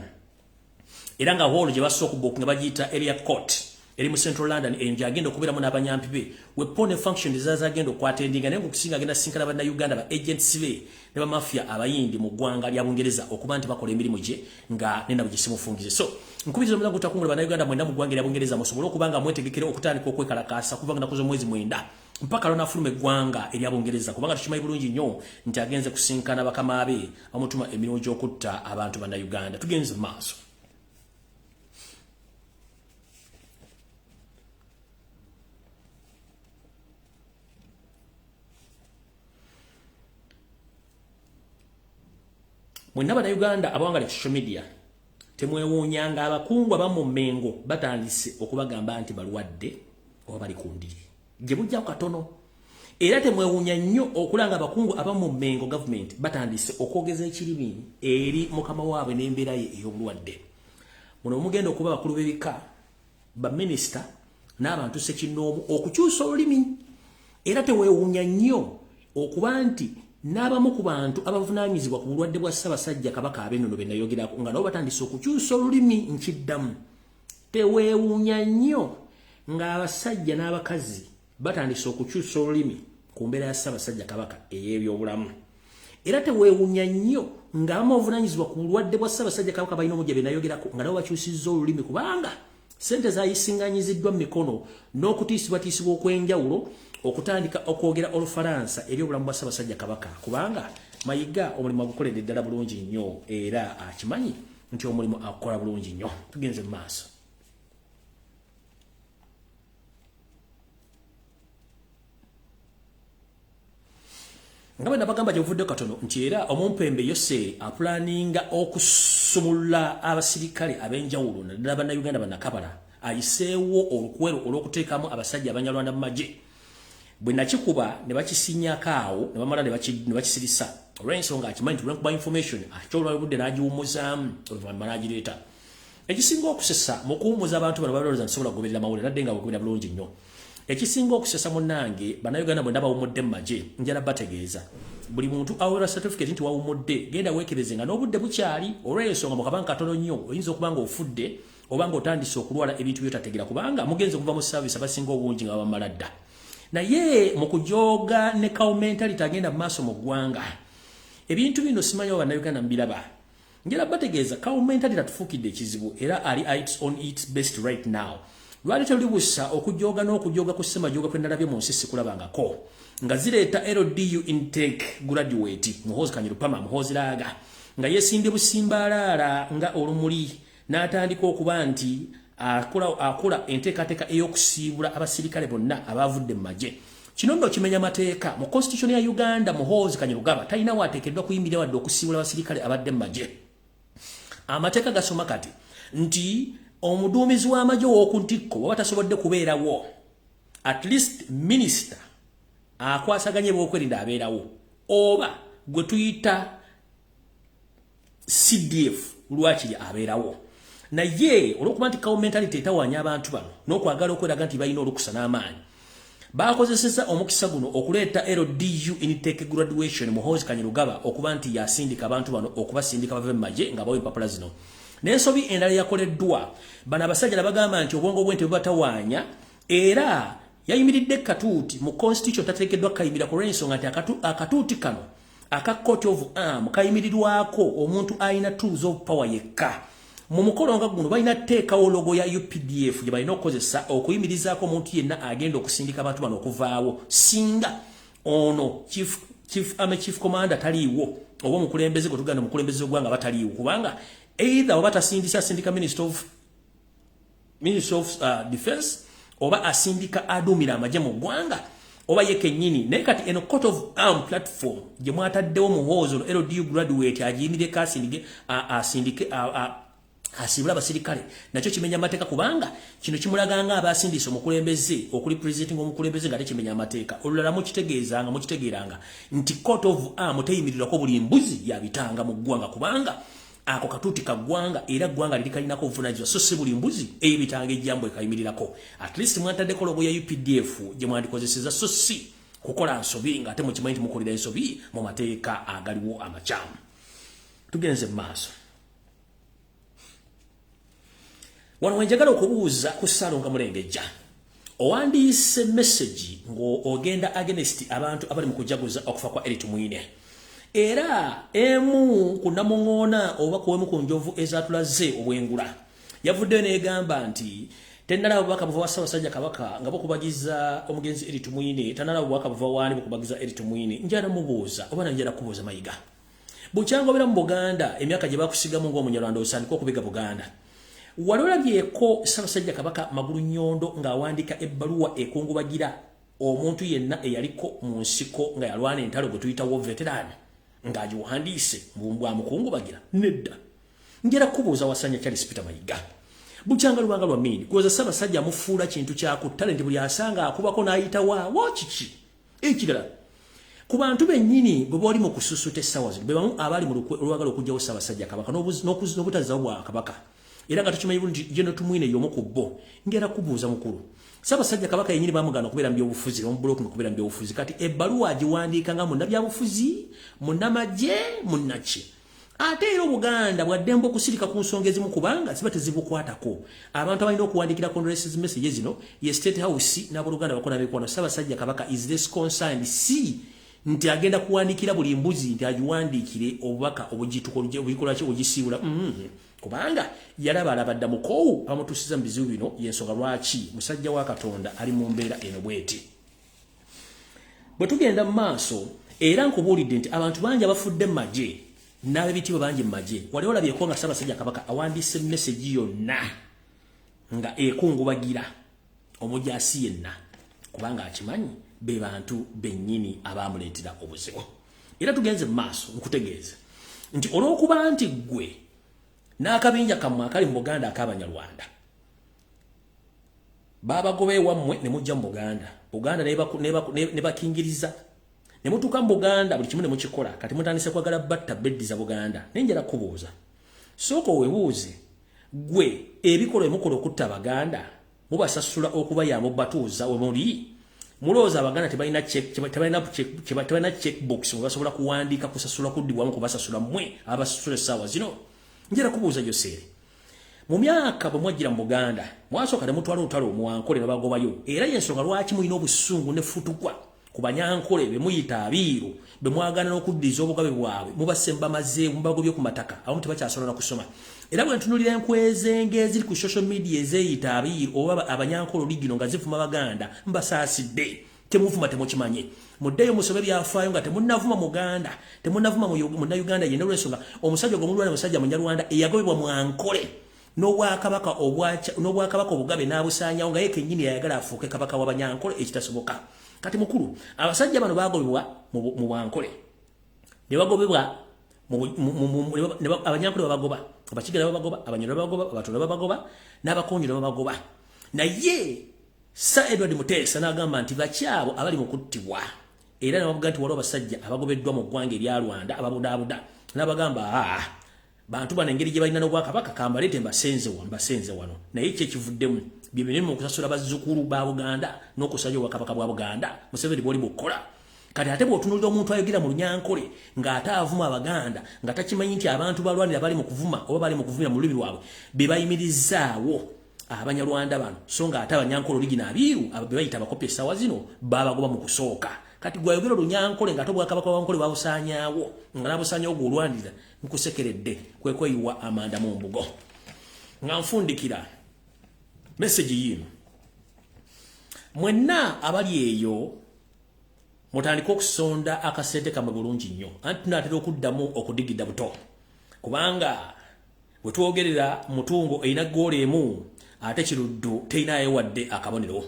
era nga hall gye basooka okubuukinga bagiyita area court eri mu Central London enjo agenda okubeeramu n'abanyampi be weapon function zazagenda okwatendinga naye ng'okusinga agenda sinkana bannayuganda ba agents be ne bamafia abayindi mu ggwanga lya Bungereza okuba nti bakola emirimu gye nga nenda bugisimufungize so nkubiriza omulango takungula bannayuganda mwenda mu ggwanga lya Bungereza musobole okuba nga mwetegekere okutandika okwekalakaasa kuva nga nakuza omwezi 9 mpaka lona afuluma eggwanga erya Bungereza kubanga tukimanyi bulungi nnyo nti agenze kusinkana bakama be amutuma emirimu gy'okutta abantu bannayuganda tugenze maaso mwenna bannayuganda abawangala social media temwewuunyanga abakungu abamu Mengo batandise okubagamba nti balwadde oba bali ku ndiri gye bujja katono era temwewuunya nnyo okulanga abakungu abamu Mengo government batandise okwogeza ekirimi eri mukama waabwe n'embeera ye ey'obulwadde muno omugenda okuba abakulu b'ebika baminisita n'abantu sekinnoomu okukyusa olulimi era teweewuunya nnyo okuba nti n'abamu ku bantu abavunaanyizibwa ku bulwadde bwa Ssaabasajja Kabaka ab'ennono be nayogerako nga nabo batandise okukyusa olulimi nkiddamu teweewuunya nnyo ng'abasajja n'abakazi batandise okukyusa olulimi ku mbeera ya Ssaabasajja Kabaka ey'ebyobulamu era teweewuunya nnyo ng'abamu abavunaanyizibwa ku bulwadde bwa Ssaabasajja Kabaka balina omujja be nayogerako nga nabo bakyusizza olulimi kubanga sente zayisinganyiziddwa mu mikono n'okutiisibwatiisibwa okw'enjawulo okutandika okwogera Olufalansa eri obulamu bwa Ssaabasajja Kabaka kubanga Mayiga omulimu agukoledde ddala bulungi nnyo era akimanyi nti omulimu akola bulungi nnyo tugenze mu maaso nga bwe nabagamba gye buvudde katono nti era omumpembe Yose apulaninga okusumulula abasirikale ab'enjawulo naddala bannayuganda bannakabala ayiseewo olukwero olw'okuteekamu abasajja abanyalwanda mu magye bwe nakikuba ne bakisinyako awo ne bamala ne bakisirisa olw'ensonga akimanyi nti olw'enkuba information akyolwabudde n'agiwummuzaamu oluvannyuma n'agireeta ekisinga okusesa mu kuwummuza abantu bano balowooza nti sobola kugoberera mawulire nadde nga bwekubira bulungi nnyo ekisinga okusesa munnange bannayuganda bwe bawummudde mu magye njala bategeeza buli muntu aweera certificate nti wawummudde genda weekebeze nga n'obudde bukyali olw'ensonga mu kabanga katono nnyo oyinza okuba nga ofudde oba nga otandise okulwala ebintu by'otategeera kubanga mugenze okuva mu service abasinga obungi nga bamala dda naye mu kujooga ne mentality agenda mu maaso mu ggwanga ebintu bino simanyi oba bannayuganda mbiraba njala bategeeza mentality atufuukidde ekizibu era ali on its best right now lwali terulibusa okujooga n'okujooga ku ssemajooga kwe nalabye mu nsi sikulabangako nga zireeta LDU intake graduate Muhoozi Kanyirupama Muhoozi Laaga nga yeesimbye busimbaalaala nga olumuli n'atandika okuba nti akula enteekateeka ey'okusiibula abasirikale bonna abavudde mu magye kino nno kimenya mateeka mu constitution ya Uganda Muhoozi Kanyirugaba talina waateekeddwa kuyimirira wadde okusiibula abasirikale abadde mu magye amateeka gasoma kati nti omuduumizi w'amagye w'oku ntikko baba tasobodde kubeerawo at least minister akwasaganye ebyokwerinda abeerawo oba gwe tuyita CDF lwakiri abeerawo naye olw'okuba nti mentality etawaanya abantu bano n'okwagala okweraga nti balina olukusa n'amaanyi bakozeseza omukisa guno okuleeta LDU intake graduation Muhoozi Kanyirugaba okuba nti yasindika abantu bano okubasindika bave mu magye nga bawa empapula zino n'ensobi endala yakoleddwa bano abasajja bagamba nti obwongo bw'ente bubatawaanya era yayimiridde katuuti mu constitution tateekeddwa kayimira ku lw'ensonga nti akatuuti kano aka court of arm kayimirirwako omuntu alina tools of power yekka mu mukolo nga guno balina teekawo logo ya UPDF gye balina okukozesa okuyimirizaako omuntu yenna agenda okusindika abantu bano okuvaawo singa ono chief commander taliiwo oba omukulembeze gwe tugenda omukulembeze gwanga bataliiwo kubanga either oba tasindisa sindika Minister of Defense oba asindika adumira amaje mu gwanga oba yeke nyini naye kati eno court of arm platform je mwataddewo muhoozo LDU graduate ajinire kasindige asindike asibula abasirikale nakyo kimenya amateeka kubanga kino kimulaganga abasindise omukulembeze okuli presenting omukulembeze nga tekimenya amateeka olulala mukitegeeranga nti court of arm teyimirirako buli mbuzi yabitanga mu ggwanga kubanga ako katuuti ka ggwanga era ggwanga lirikalinako obuvunaanyizibwa so si buli mbuzi ey'ebitanga ejjambo ekayimirirako at least mwataddeko logo ya UPDF gye mwandikozeseza so si kukola nsobi ng'ate mukimanyi nti mukolera ensobi mu mateeka agaliwo amakyamu tugenze mu maaso wano wenjagala okubuuza ku Ssaalonga Mulengejja owandiise message ng'ogenda against abantu abali mu kujaguza okufa kwa Eritu Mwine era emu kunamuŋoona oba kuwemu ku njovu ezatulaze obwengula yavuddeyo n'egamba nti tennalaba bubaka buva wa Ssaabasajja Kabaka nga bukubagiza omugenzi Eritu Mwine tannalaba bubaka buva waani bukubagiza Eritu Mwine njala mubuuza oba nanjala kubuuza mayiga bukyangobera mu Buganda emyaka gye bakusigamu ng'omunyarwanda osandika okubiga Buganda wali olabyeko Ssaabasajja Kabaka Magulu Nnyondo ng'awandiika ebbaluwa ekungubagira omuntu yenna eyaliko mu nsiko nga yalwana entalo gwe tuyita war veteran ng'agiwandiise mbwa mukungubagira nedda njera kubuuza Wasanya Charles Peter Mayiga bukyanga lubanga lwa mini kuweza Ssaabasajja amufuula kintu kyakutta nti buli asanga akubako n'ayita waawo kiki ekirala ku bantu bennyini bwe bali mu kususuta essaawa zino be bamu abali mu olwagala okugyawo Ssaabasajja Kabaka n'obutazawo bwa Kabaka era nga tukimanyi bulungi Jeno Tumwine y'omu ku bo ngera kubuuza mukulu Ssaabasajja Kabaka yennyini bamugana okubeera mu byobufuzi n'omubulooki mu kubeera mu byobufuzi kati ebbaluwa agiwandiika nga munnabyabufuzi munnamagye munnaki ate era Obuganda bwaddemba okusirika ku nsonga ezimu kubanga ziba tezibukwatako abantu abalina okuwandiikira condolences message zino ye State House n'abooluganda bakona beekwano Ssaabasajja Kabaka is less concerned si nti agenda kuwandiikira buli mbuzi nti agiwandiikire obubaka obugituko obikola ki ogisiibula kubanga yalaba alabadda mukoowu amutuusiza mu bizibu bino yensonga lwaki musajja wa Katonda ali mu mbeera eno bweti bwe tugenda mu maaso era nkubuulidde nti abantu bangi abafudde mu magye n'ab'ebitiibwa bangi mu magye wali olabyeko nga Ssaabasajja Kabaka awandiise message yonna nga ekungubagira omujaasi yenna kubanga akimanyi be bantu bennyini abaamuleetera obuzibu era tugenze mu maaso nkutegeeze nti olw'okuba nti ggwe n'akabinja kammwe akali mu Buganda ak'Abanyarwanda baabagoba ewammwe ne mujja mu Buganda ne bakingiriza ne mutuuka mu Buganda buli kimu ne mukikola kati mutandise kwagala batta beddi za Buganda nenjala kubuuza sooka weebuuze gwe ebikolwa emukola okutta Abaganda mubasasula okubayamba batuuza we muli mulowooza Abaganda tebalina checkbox basobola kuwandiika kusasula kuddibwamu kubasasula mmwe abasasula essaawa zino njera kubuuza Joseeri mu myaka bwe mwajjira mu Buganda mwasooka ne mutwala olutalo omuwankole ne bagobayo era y'ensonga lwaki mulina obusungu ne futukwa ku Banyankole be muyita abiiru be mwagana n'okuddiza obugabe bwabwe mubasemba mazeebu mubagobye ku mataka abamu tebakyasobola na kusoma era bwe ntunulira enkwezenge eziri ku social media ezeeyita abiiru oba Abanyankole oligino nga zivuma Baganda mbasaasidde temuvuma temukimanye muddeyo musome byafaayo nga temunnavuma Muganda temunnavuma Munnayuganda yenna olw'ensonga omusajja ogw'omulwana musajja Munyarwanda eyagobebwa mu Ankole n'obwakabaka obugabe n'abusaanyawo nga ye kennyini yayagala afuuke kabaka w'Abanyankole ekitasoboka kati mukulu abasajja bano bagobebwa mu Bwankole ne bagobebwa Abanyankole babagoba Abakigala babagoba Abanyoro babagoba Abatono babagoba n'Abakonjo babagoba naye Sir Edward Mutesa n'agamba nti bakyabo abali mu kuttibwa era n'abavuga nti waliwo abasajja abagobeddwa mu ggwanga erya Rwanda ababudaabuda n'abagamba bantu bano engeri gye balina n'Obwakabaka kambaleete mbasenze wano naye kye kivuddemu bye birimu okusasula bazzukulu ba Buganda n'okusajja Obwakabaka bwa Buganda Museveni bw'oli bukola kati ate bw'otunuulira omuntu ayogera mu Lunyankole ng'ate avuma Abaganda nga takimanyi nti abantu balwanira bali mu kuvuma oba bali mu kuvumira mu lulimi lwabwe be bayimirizaawo Abanyarwanda bano so nga ate Abanyankole oligina abiiru be bayita abakopi essaawa zino babagoba mu kusooka kati gwayogera Lunyankole ng'ate Obwakabaka bwa Wankole babusaanyaawo nga n'abusaanyaawo gw'olwanirira nkusekeredde kwe kweyiwa amanda mu mbugo nga nfundikira message yino mwenna abali eyo mutandika okusonda akasente kamwe bulungi nnyo anti tunaatera okuddamu okudigidda buto kubanga wetwogerera mutungo eina gole emu ate kiruddu teinaye wadde akabonero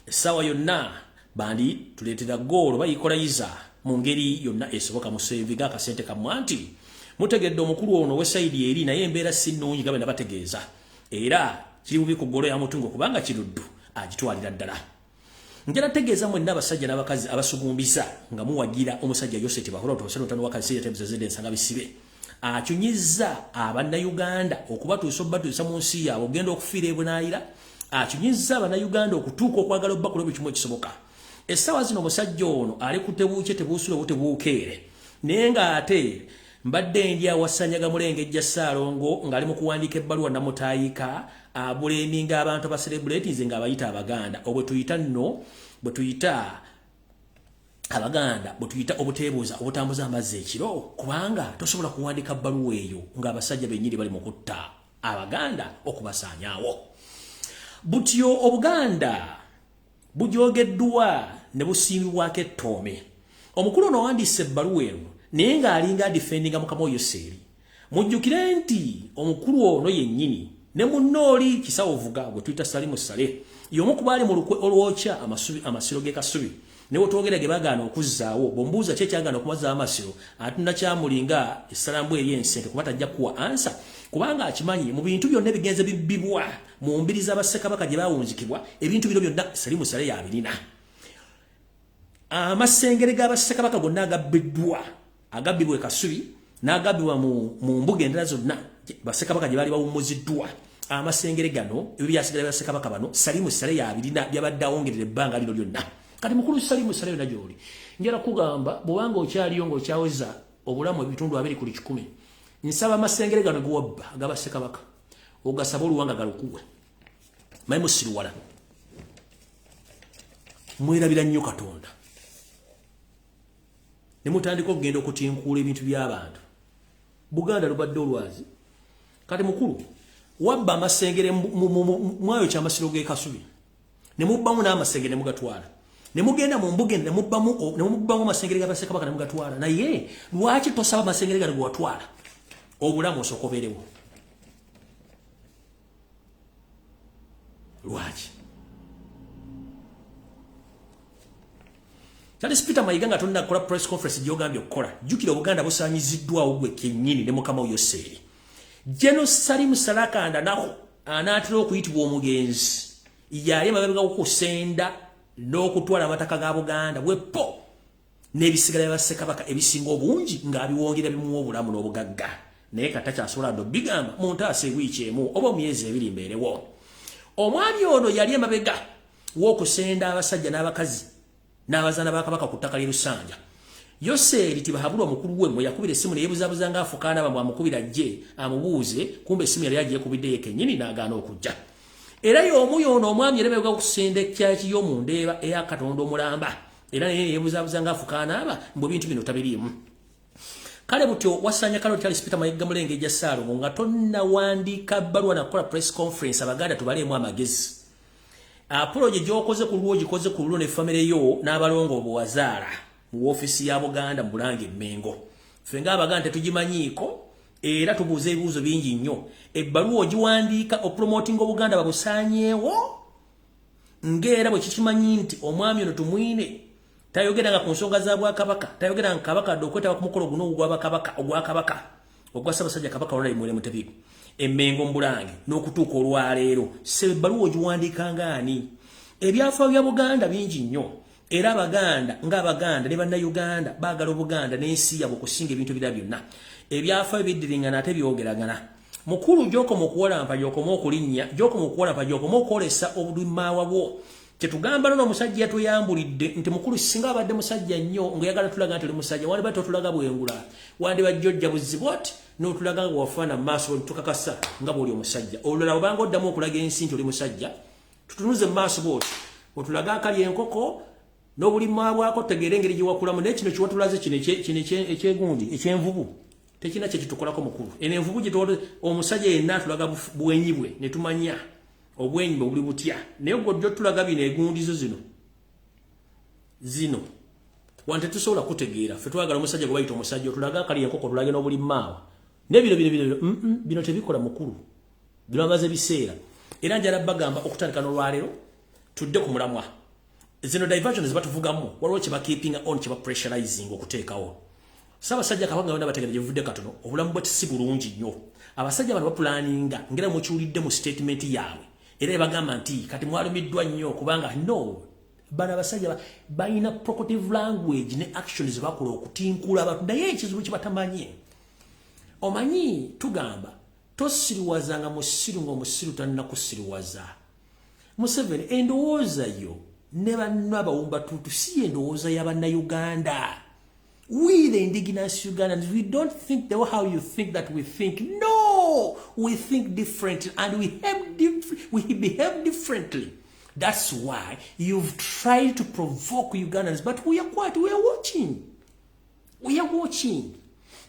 essawa yonna bandi tuletera golo bayikolayiza mu ngeri yonna esoboka museviga akasente kamwanti mutegedde omukulu ono wesaidi eri naye embeera si nnungi nga bwe nabategeeza era kiri bubi ku golo ya mutungo kubanga kiruddu agitwalira ddala njala tegeeza mwenna abasajja n'abakazi abasugumbiza nga muwagira omusajja Yoseti Bahura otosero tano wakasi ya tebuza zede nsanga bisibe akyunyiza abannayuganda okubatuusa obatuusa mu nsi yaabwe ogenda okufiira ebunaayira akyunyiza abannayuganda okutuuka okwagala obbakulo buli kimu ekisoboka essaawa zino omusajja ono ali ku tebuukye tebuusula obutebuukeere naye ng'ate mbadde ndi awasanyaga Mulengejja Ssaalongo ng'ali mu kuwandiika ebbaluwa namutaayika abuleminga abantu aba celebrities ng'abayita abaganda obwe tuyita nno bwe tuyita abaganda bwe tuyita obuteebuuza obutambuza amazzi ekiro kubanga tosobola kuwandika bbaluwa eyo ng'abasajja bennyini bali mu kutta abaganda okubasaanyaawo butyo obuganda bujogeddwa ne busiimibwako ettoome omukulu ono wandiise ebbaluwa eno naye ng'alinga defendinga mukama Yoseri mujjukire nti omukulu ono yennyini ne munnooli kisawovuga gwe tuyita Salimu Sale y'omu ku baali mu lukwe olwokya amasiro g'e Kasubi ne wetwogera ge bagaana okuzzaawo bombuuza ki ekyagaana okumazzaawo amasiro atunda kyamulinga essalambu ey'ensente kuba tajja kuwa ansa kubanga akimanyi mu bintu byonna ebigenze bibbibwa mu mbiri z'abassekabaka gye baawunzikibwa ebintu bino byonna Salimu Sale y'abirina amasengere g'abassekabaka gonna agabbibwa e Kasubi n'agabbibwa mu mbuga endala zonna bassekabaka gye baali bawummuziddwa amasengere gano ebyo byasigala bassekabaka bano Salimu Sale y'abirina byabadde awongerera ebbanga lino lyonna kati mukulu Salimu Sale yonna gy'oli njala kugamba bw'obanga okyaliyo ng'okyaweza obulamu ebitundu 2 ku 100 nsaba amasengere gano gewabba ag'abassekabaka ogasaba oluwanga galukuwe mayi musiruwala mwerabira nnyo Katonda ne mutandika okugenda okutinkuula ebintu by'abantu Buganda lubadde olwazi kati mukulu wabba amasengere mwayo kyamasiro g'e Kasubi ne mubbamu n'amasengere ne mugatwala ne mugenda mu mbuga ne mubbamu amasengere g'abassekabaka ne mugatwala naye lwaki tosaba amasengere gano ge watwala obulamu osooka obeerewo lwaki Charles Peter Mayiga nga tonna kola press conference gy'ogambye okukola jjukira Obuganda busaanyiziddwawo gwe kennyini ne mukama Yoseri Jeno Salimu Sale nako anaatera okuyitibwa omugenzi yali emabega okusenda n'okutwala amataka ga Buganda bwepo n'ebisigala by'abassekabaka ebisinga obungi ng'abiwongera bimuwa obulamu n'obugagga naye kata kyasobola ndo bigamba mu ntaasa ewiiki emu oba omyezi 2 mbeerewo omwami ono yali emabega w'okusenda abasajja n'abakazi n'abazaana ba Kabaka ku ttaka ly'e Lusanja Yoseri tibahabulwa mukulu we mwe yakubira essimu ne yeebuzaabuza ng'afukaana bamwe amukubira ajje amubuuze kumbe essimu yali agiye kubidde yennyini n'agaana okujja era y'omu y'ono omwami yali emabega okusenda ekyaki y'omu ndeeba eya Katonda omulamba era naye yeebuzaabuza ng'afukaana aba mbu ebintu bino tabiriimu kale butyo wasanya kalo Charles Peter Mayiga Mulengejja Ssaalongo nga tonnawandiika bbaluwa nakola press conference abaganda tubaleemu amagezi apology gyokoze ku lwo gikoze ku lwo ne family yo n'abalongo obuwazaala mu ofisi ya Buganda mu Bulange Mengo fenga abaganda tugimanyiiko era tubuuza ebibuuzo bingi nnyo ebbaluwa ogiwandiika opromoting Obuganda babusaanyeewo ng'era bwe kikimanyi nti omwami ono tumwine tayogeranga ku nsonga za Bwakabaka tayogeranga Kabaka adde okwetaba ku mukolo guno ogwa Kabaka ogwa Ssaabasajja Kabaka Ronald Muwere Mutebi Emmengo mu Bulange n'okutuuka olwaleero sebbaluwa ogiwandiika ng'ani ebyafaayo bya Buganda bingi nnyo era abaganda ng'abaganda ne bannayuganda baagala Obuganda n'ensi yaabwe okusinga ebintu ebirala byonna ebyafaayo biddiringana ate byogeragana mukulu gy'okoma okuwalampa gy'okoma okulinnya gy'okoma okuwalampa gy'okoma okwolesa obudimaawa bwo kyetugamba nono omusajja yatuyambulidde nti mukulu singa abadde musajja nnyo ng'oyagala tulaga nti oli musajja wandibadde totulaga bwengula wandibajjojja buzibu oti n'otulaga nga wafaana mu maaso tukakasa nga bw'oli omusajja olulala obanga oddamu okulaga ensi nti oli musajja tutunuze mu maaso bw'oti otulaga akali enkoko n'obulimwa bwako tegeera engeri gye wakulamu naye kino kiwatulaze kino ekyegundi ekyenvubu tekina kye kitukolako mukulu eno envubu gye omusajja yenna atulaga bwenyi bwe ne tumanya obwenyi bwe buli butya naye gwe ojja otulaga bino egundizo zino wante tusobola kutegeera ffe twagala omusajja gwe bayita omusajja otulaga akali enkoko tulage n'obulimaawa bino tebikola mukulu. Bino amaze biseera. Era njala bagamba okutandika n'olwaleero tudde ku mulamwa. Zino diversions batuvugamu waliwo kye keeping on kye pressurizing okuteekawo. Ssaabasajja Kabaka bonna bategeera gye buvudde katono obulamu bwe si bulungi nnyo. Abasajja bano bapulaninga ngera mukiwulidde mu statement yaabwe. Era bagamba nti kati mwalumiddwa nnyo kubanga no bana abasajja balina provocative language ne actions bakola okutinkula abantu naye ekizibu kye batamanye. Omanyi tugamba tosiriwazanga musiru ng'omusiru talina kusiriwaza. Museveni endowooza yo ne banno abawumba tutu si endowooza y'Abannayuganda. We the indigenous Ugandans, we don't think the way how you think that we think. No! We think differently and we behave differently. That's why you've tried to provoke Ugandans, but we are watching. We are watching.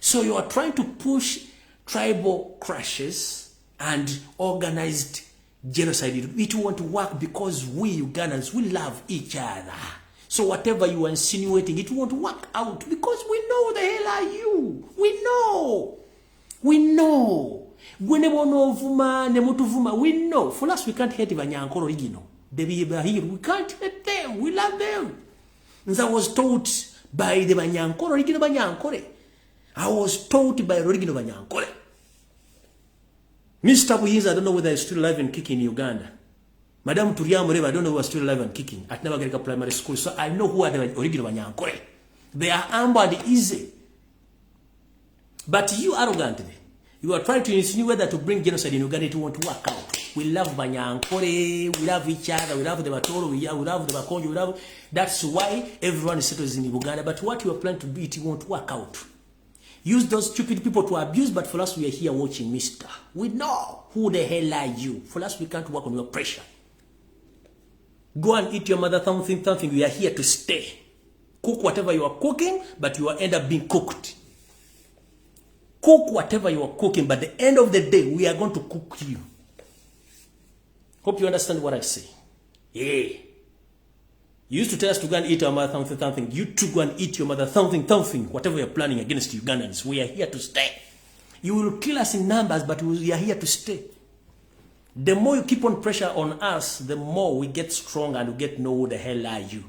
So you are trying to push tribal crashes and organized genocide. It won't work because we Ugandans, we love each other. So whatever you are insinuating, it won't work out because we know who the hell are you. We know. We know. We know. For us, we can't hate Banyankore original. They are here. We can't hate them. We love them. And I was taught by the Banyankore, original Banyankore. I was taught by original Banyankore. Mr. Buyinza, I don't know whether he's still alive and kicking in Uganda. Madam Turiamureva, I don't know who are still alive and kicking at Navagarika Primary School. So I know who are the original Banyankore. They are humble and easy. But you arrogantly, you are trying to insinuate that to bring genocide in Uganda, it won't work out. We love Banyankore, we love each other, we love the Batoro, we love the Bakonjo, we love. That's why everyone is settled in Uganda. But what you are planning to do, it won't work out. Use those stupid people to abuse, but for us, we are here watching, mister. We know who the hell are you. For us, we can't work on your pressure. Go and eat your mother something. We are here to stay. Cook whatever you are cooking, but you will end up being cooked. Cook whatever you are cooking, but at the end of the day, we are going to cook you. Hope you understand what I say. Yeah. You used to tell us to go and eat our mother something. You too go and eat your mother something. Whatever you're planning against Ugandans, we are here to stay. You will kill us in numbers, but we are here to stay. The more you keep on pressure on us, the more we get strong and we get know who the hell are you.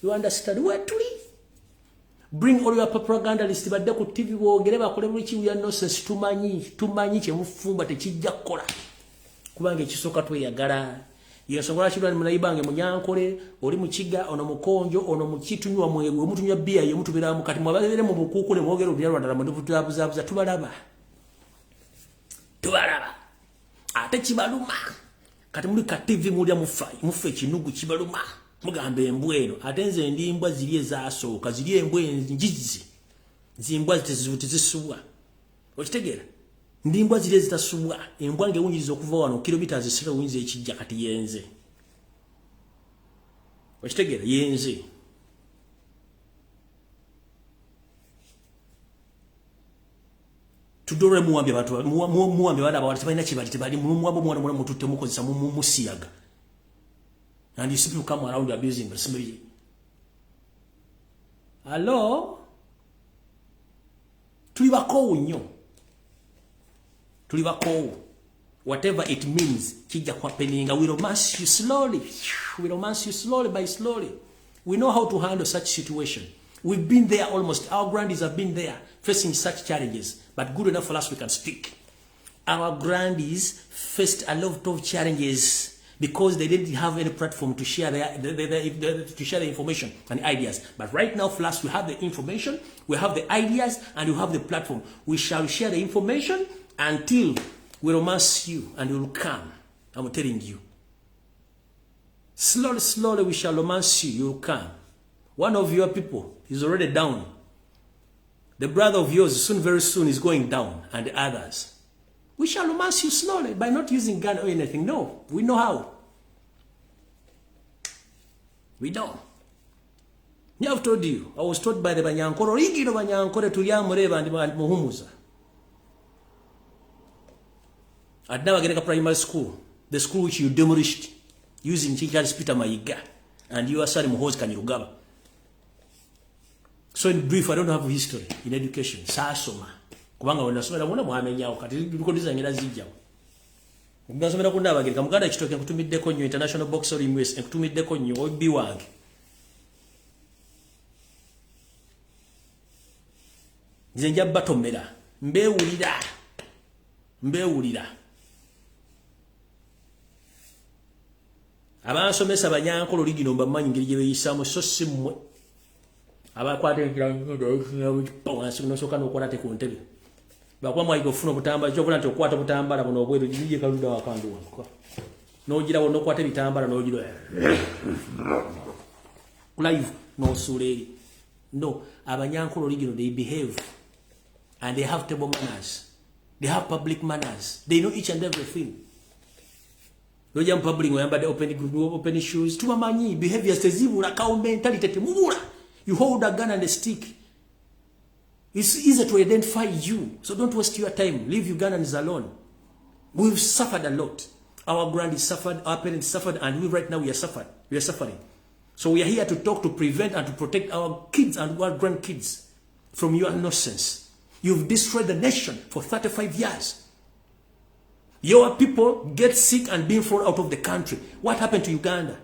You understand where to live? Bring all your propaganda list badde ku TV boogere bakole buli kimu ya nonsense tumanyi kye mufumba tekijja kukola kubanga ekisoka tweyagala yesobola kirwani munayibange Munyankole oli mukiga ono mukonjo ono mukitunywa mwegwe omutunywa bia ye mutubira mu kati mwabalere mu bukukule mwogere obyalwa ndala mu tutabuzabuza tubalaba ate kibaluma kati muli ka TV mulya mufe kinugu kibaluma mugambe embweno atenze ndimbwa ziliye zasooka ziliye embwe njizi zimbwa zisuwa okitegera ndimbwa ziliye zitasuwa embwa nge wunyiriza okuva wano kilometers 3 winze ekijja kati yenze okitegera yenze tudore muwambe abantu muwambe bana abantu tebalina kibali tebali muwambe mwana mututte mukozesa musiyaga. And you see people come around abusing somebody. Hello? Tulibako nyo. Whatever it means, kija happening. We romance you slowly. We romance you slowly by slowly. We know how to handle such situation. We've been there almost. Our grandies have been there facing such challenges. But good enough for us, we can speak. Our grandies faced a lot of challenges because they didn't have any platform to share the information and ideas. But right now, for us, we have the information, we have the ideas, and we have the platform. We shall share the information until we romance you and you will come. I'm telling you. Slowly, we shall romance you. You will come. One of your people is already down. The brother of yours, very soon, is going down, and the others. We shall romance you slowly by not using gun or anything. No, we know how. We know. I have told you. I was taught by the Banyankore. Rigiro Banyankore to Yamureva and Muhumuza. At Navagarika Primary School, the school which you demolished using Chichas Peter Mayiga, and you are Sari Muhoz Kanyugaba. So in brief, I don't have history in education. Saasoma. Kubanga wena somera muna mwamenyao kati bikodiza ngera zijjawo. Ngasomera kunda abagirika muganda kitoke kutumiddeko nnyo international boxer in US kutumiddeko nnyo obi wange. Nze njja batomera mbewulira abansomesa banyankolo ligino mbamanyi ngeri gye beyisamu so si mmwe abakwata ekirasoka n'okola te ku ntebe bakuba mwayiga okufuna obutambala kyokula nti okwata obutambala buno obweru gye kaludda wakandu wange n'ogirawo n'okwata ebitambala n'ogira live n'osuula eri no abanyankolo ligino they behave and they have table manners. They have public manners. They know each and everything. Yoja public oyambade open shoes. Tumamanyi behaviors tezibula ka mentality temubula. You hold a gun and a stick. It's easy to identify you. So don't waste your time. Leave Ugandans alone. We've suffered a lot. Our grandies suffered, our parents suffered, and we right now we are suffering. So we are here to talk to prevent and to protect our kids and our grandkids from your nonsense. You've destroyed the nation for 35 years. Your people get sick and being thrown out of the country. What happened to Uganda?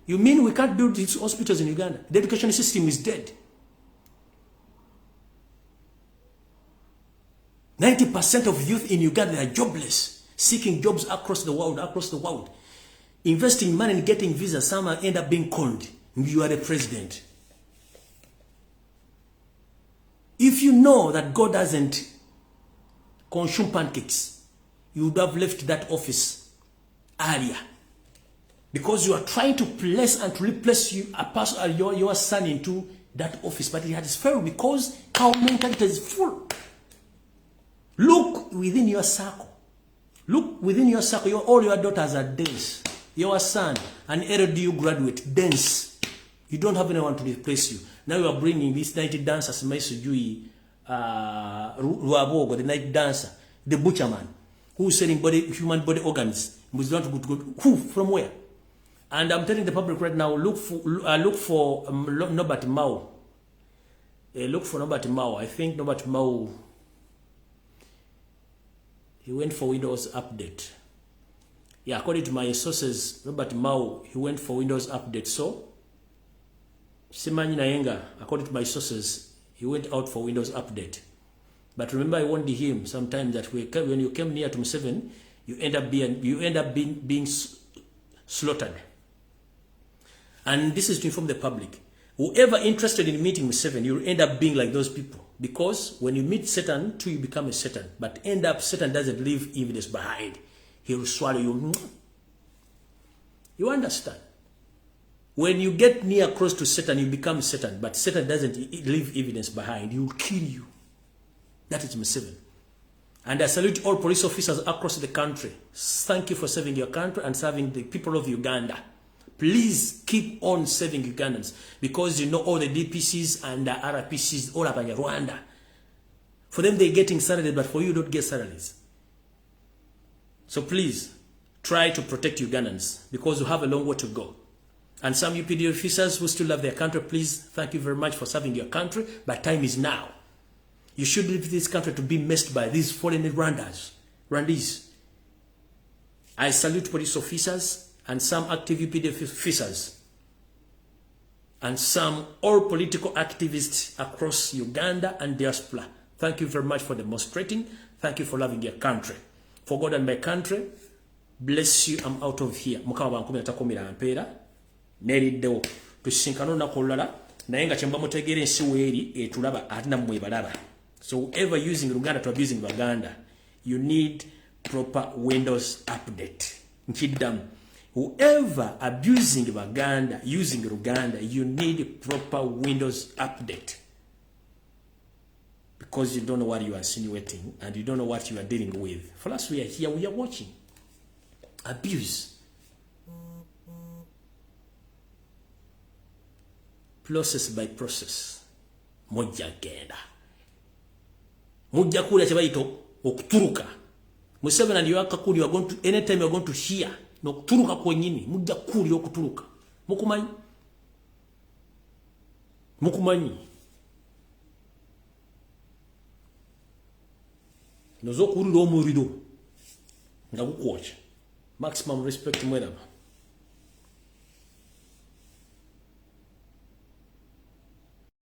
You mean we can't build these hospitals in Uganda? The education system is dead. 90% of youth in Uganda are jobless, seeking jobs across the world. Investing money and getting visas, some end up being conned. You are the president. If you know that God doesn't consume pancakes, you would have left that office earlier. Because you are trying to place and to replace your son into that office, but it has failed because our mentality is full. Look within your circle. Look within your circle. All your daughters are dense. Your son, an LDU graduate, dense. You don't have anyone to replace you. Now you are bringing these night dancers, Maisujui, Ruabogo, the night dancer, the butcher man, who is selling human body organs. Who? From where? And I'm telling the public right now, look for Nobert Mao. Look for Nobert Mao. I think Nobert Mao, he went for Windows update. Yeah, according to my sources, Nobert Mao, he went for Windows update. So, Simanyi Nayenga, according to my sources, he went out for Windows update. But remember, I warned him sometimes that when you came near to M7, you end up being slaughtered. And this is to inform the public. Whoever interested in meeting with Satan, you'll end up being like those people. Because when you meet Satan, too, you become a Satan. But end up, Satan doesn't leave evidence behind. He will swallow you. You understand? When you get near close to Satan, you become Satan. But Satan doesn't leave evidence behind. He will kill you. That is M7. And I salute all police officers across the country. Thank you for serving your country and serving the people of Uganda. Please keep on serving Ugandans. Because you know all the DPCs and the RPCs, all about Rwanda. For them, they're getting salaries, but for you, don't get salaries. So please, try to protect Ugandans. Because you have a long way to go. And some UPD officers who still love their country, please, thank you very much for serving your country. But time is now. You should leave this country to be messed by these foreign Rwandese. I salute police officers and some active UPD officers. And some all political activists across Uganda and diaspora. Thank you very much for demonstrating. Thank you for loving your country. For God and my country, bless you. I'm out of here. Mukama bankumi atakomira ampera. Neriddewo tusinkano nakolala naye nga kyemba mutegeera ensi weeri etulaba ate nammwe balaba. So whoever using Uganda to abusing Uganda, you need proper Windows update. Nkiddamu. Whoever abusing Uganda, using Uganda, you need proper Windows update. Because you don't know what you are insinuating and you don't know what you are dealing with. For us, we are here, we are watching. Abuse. Process by process. Mujja genda. Mujja kula kyebayito okuturuka. Museveni and Kakuli, you are going to, anytime you are going to hear, nokuturuka kwenyini, mujja kuli okuturuka. Mukumanyi? nozo okulira omuliro nga gukwocha. Maximum respect mweraba.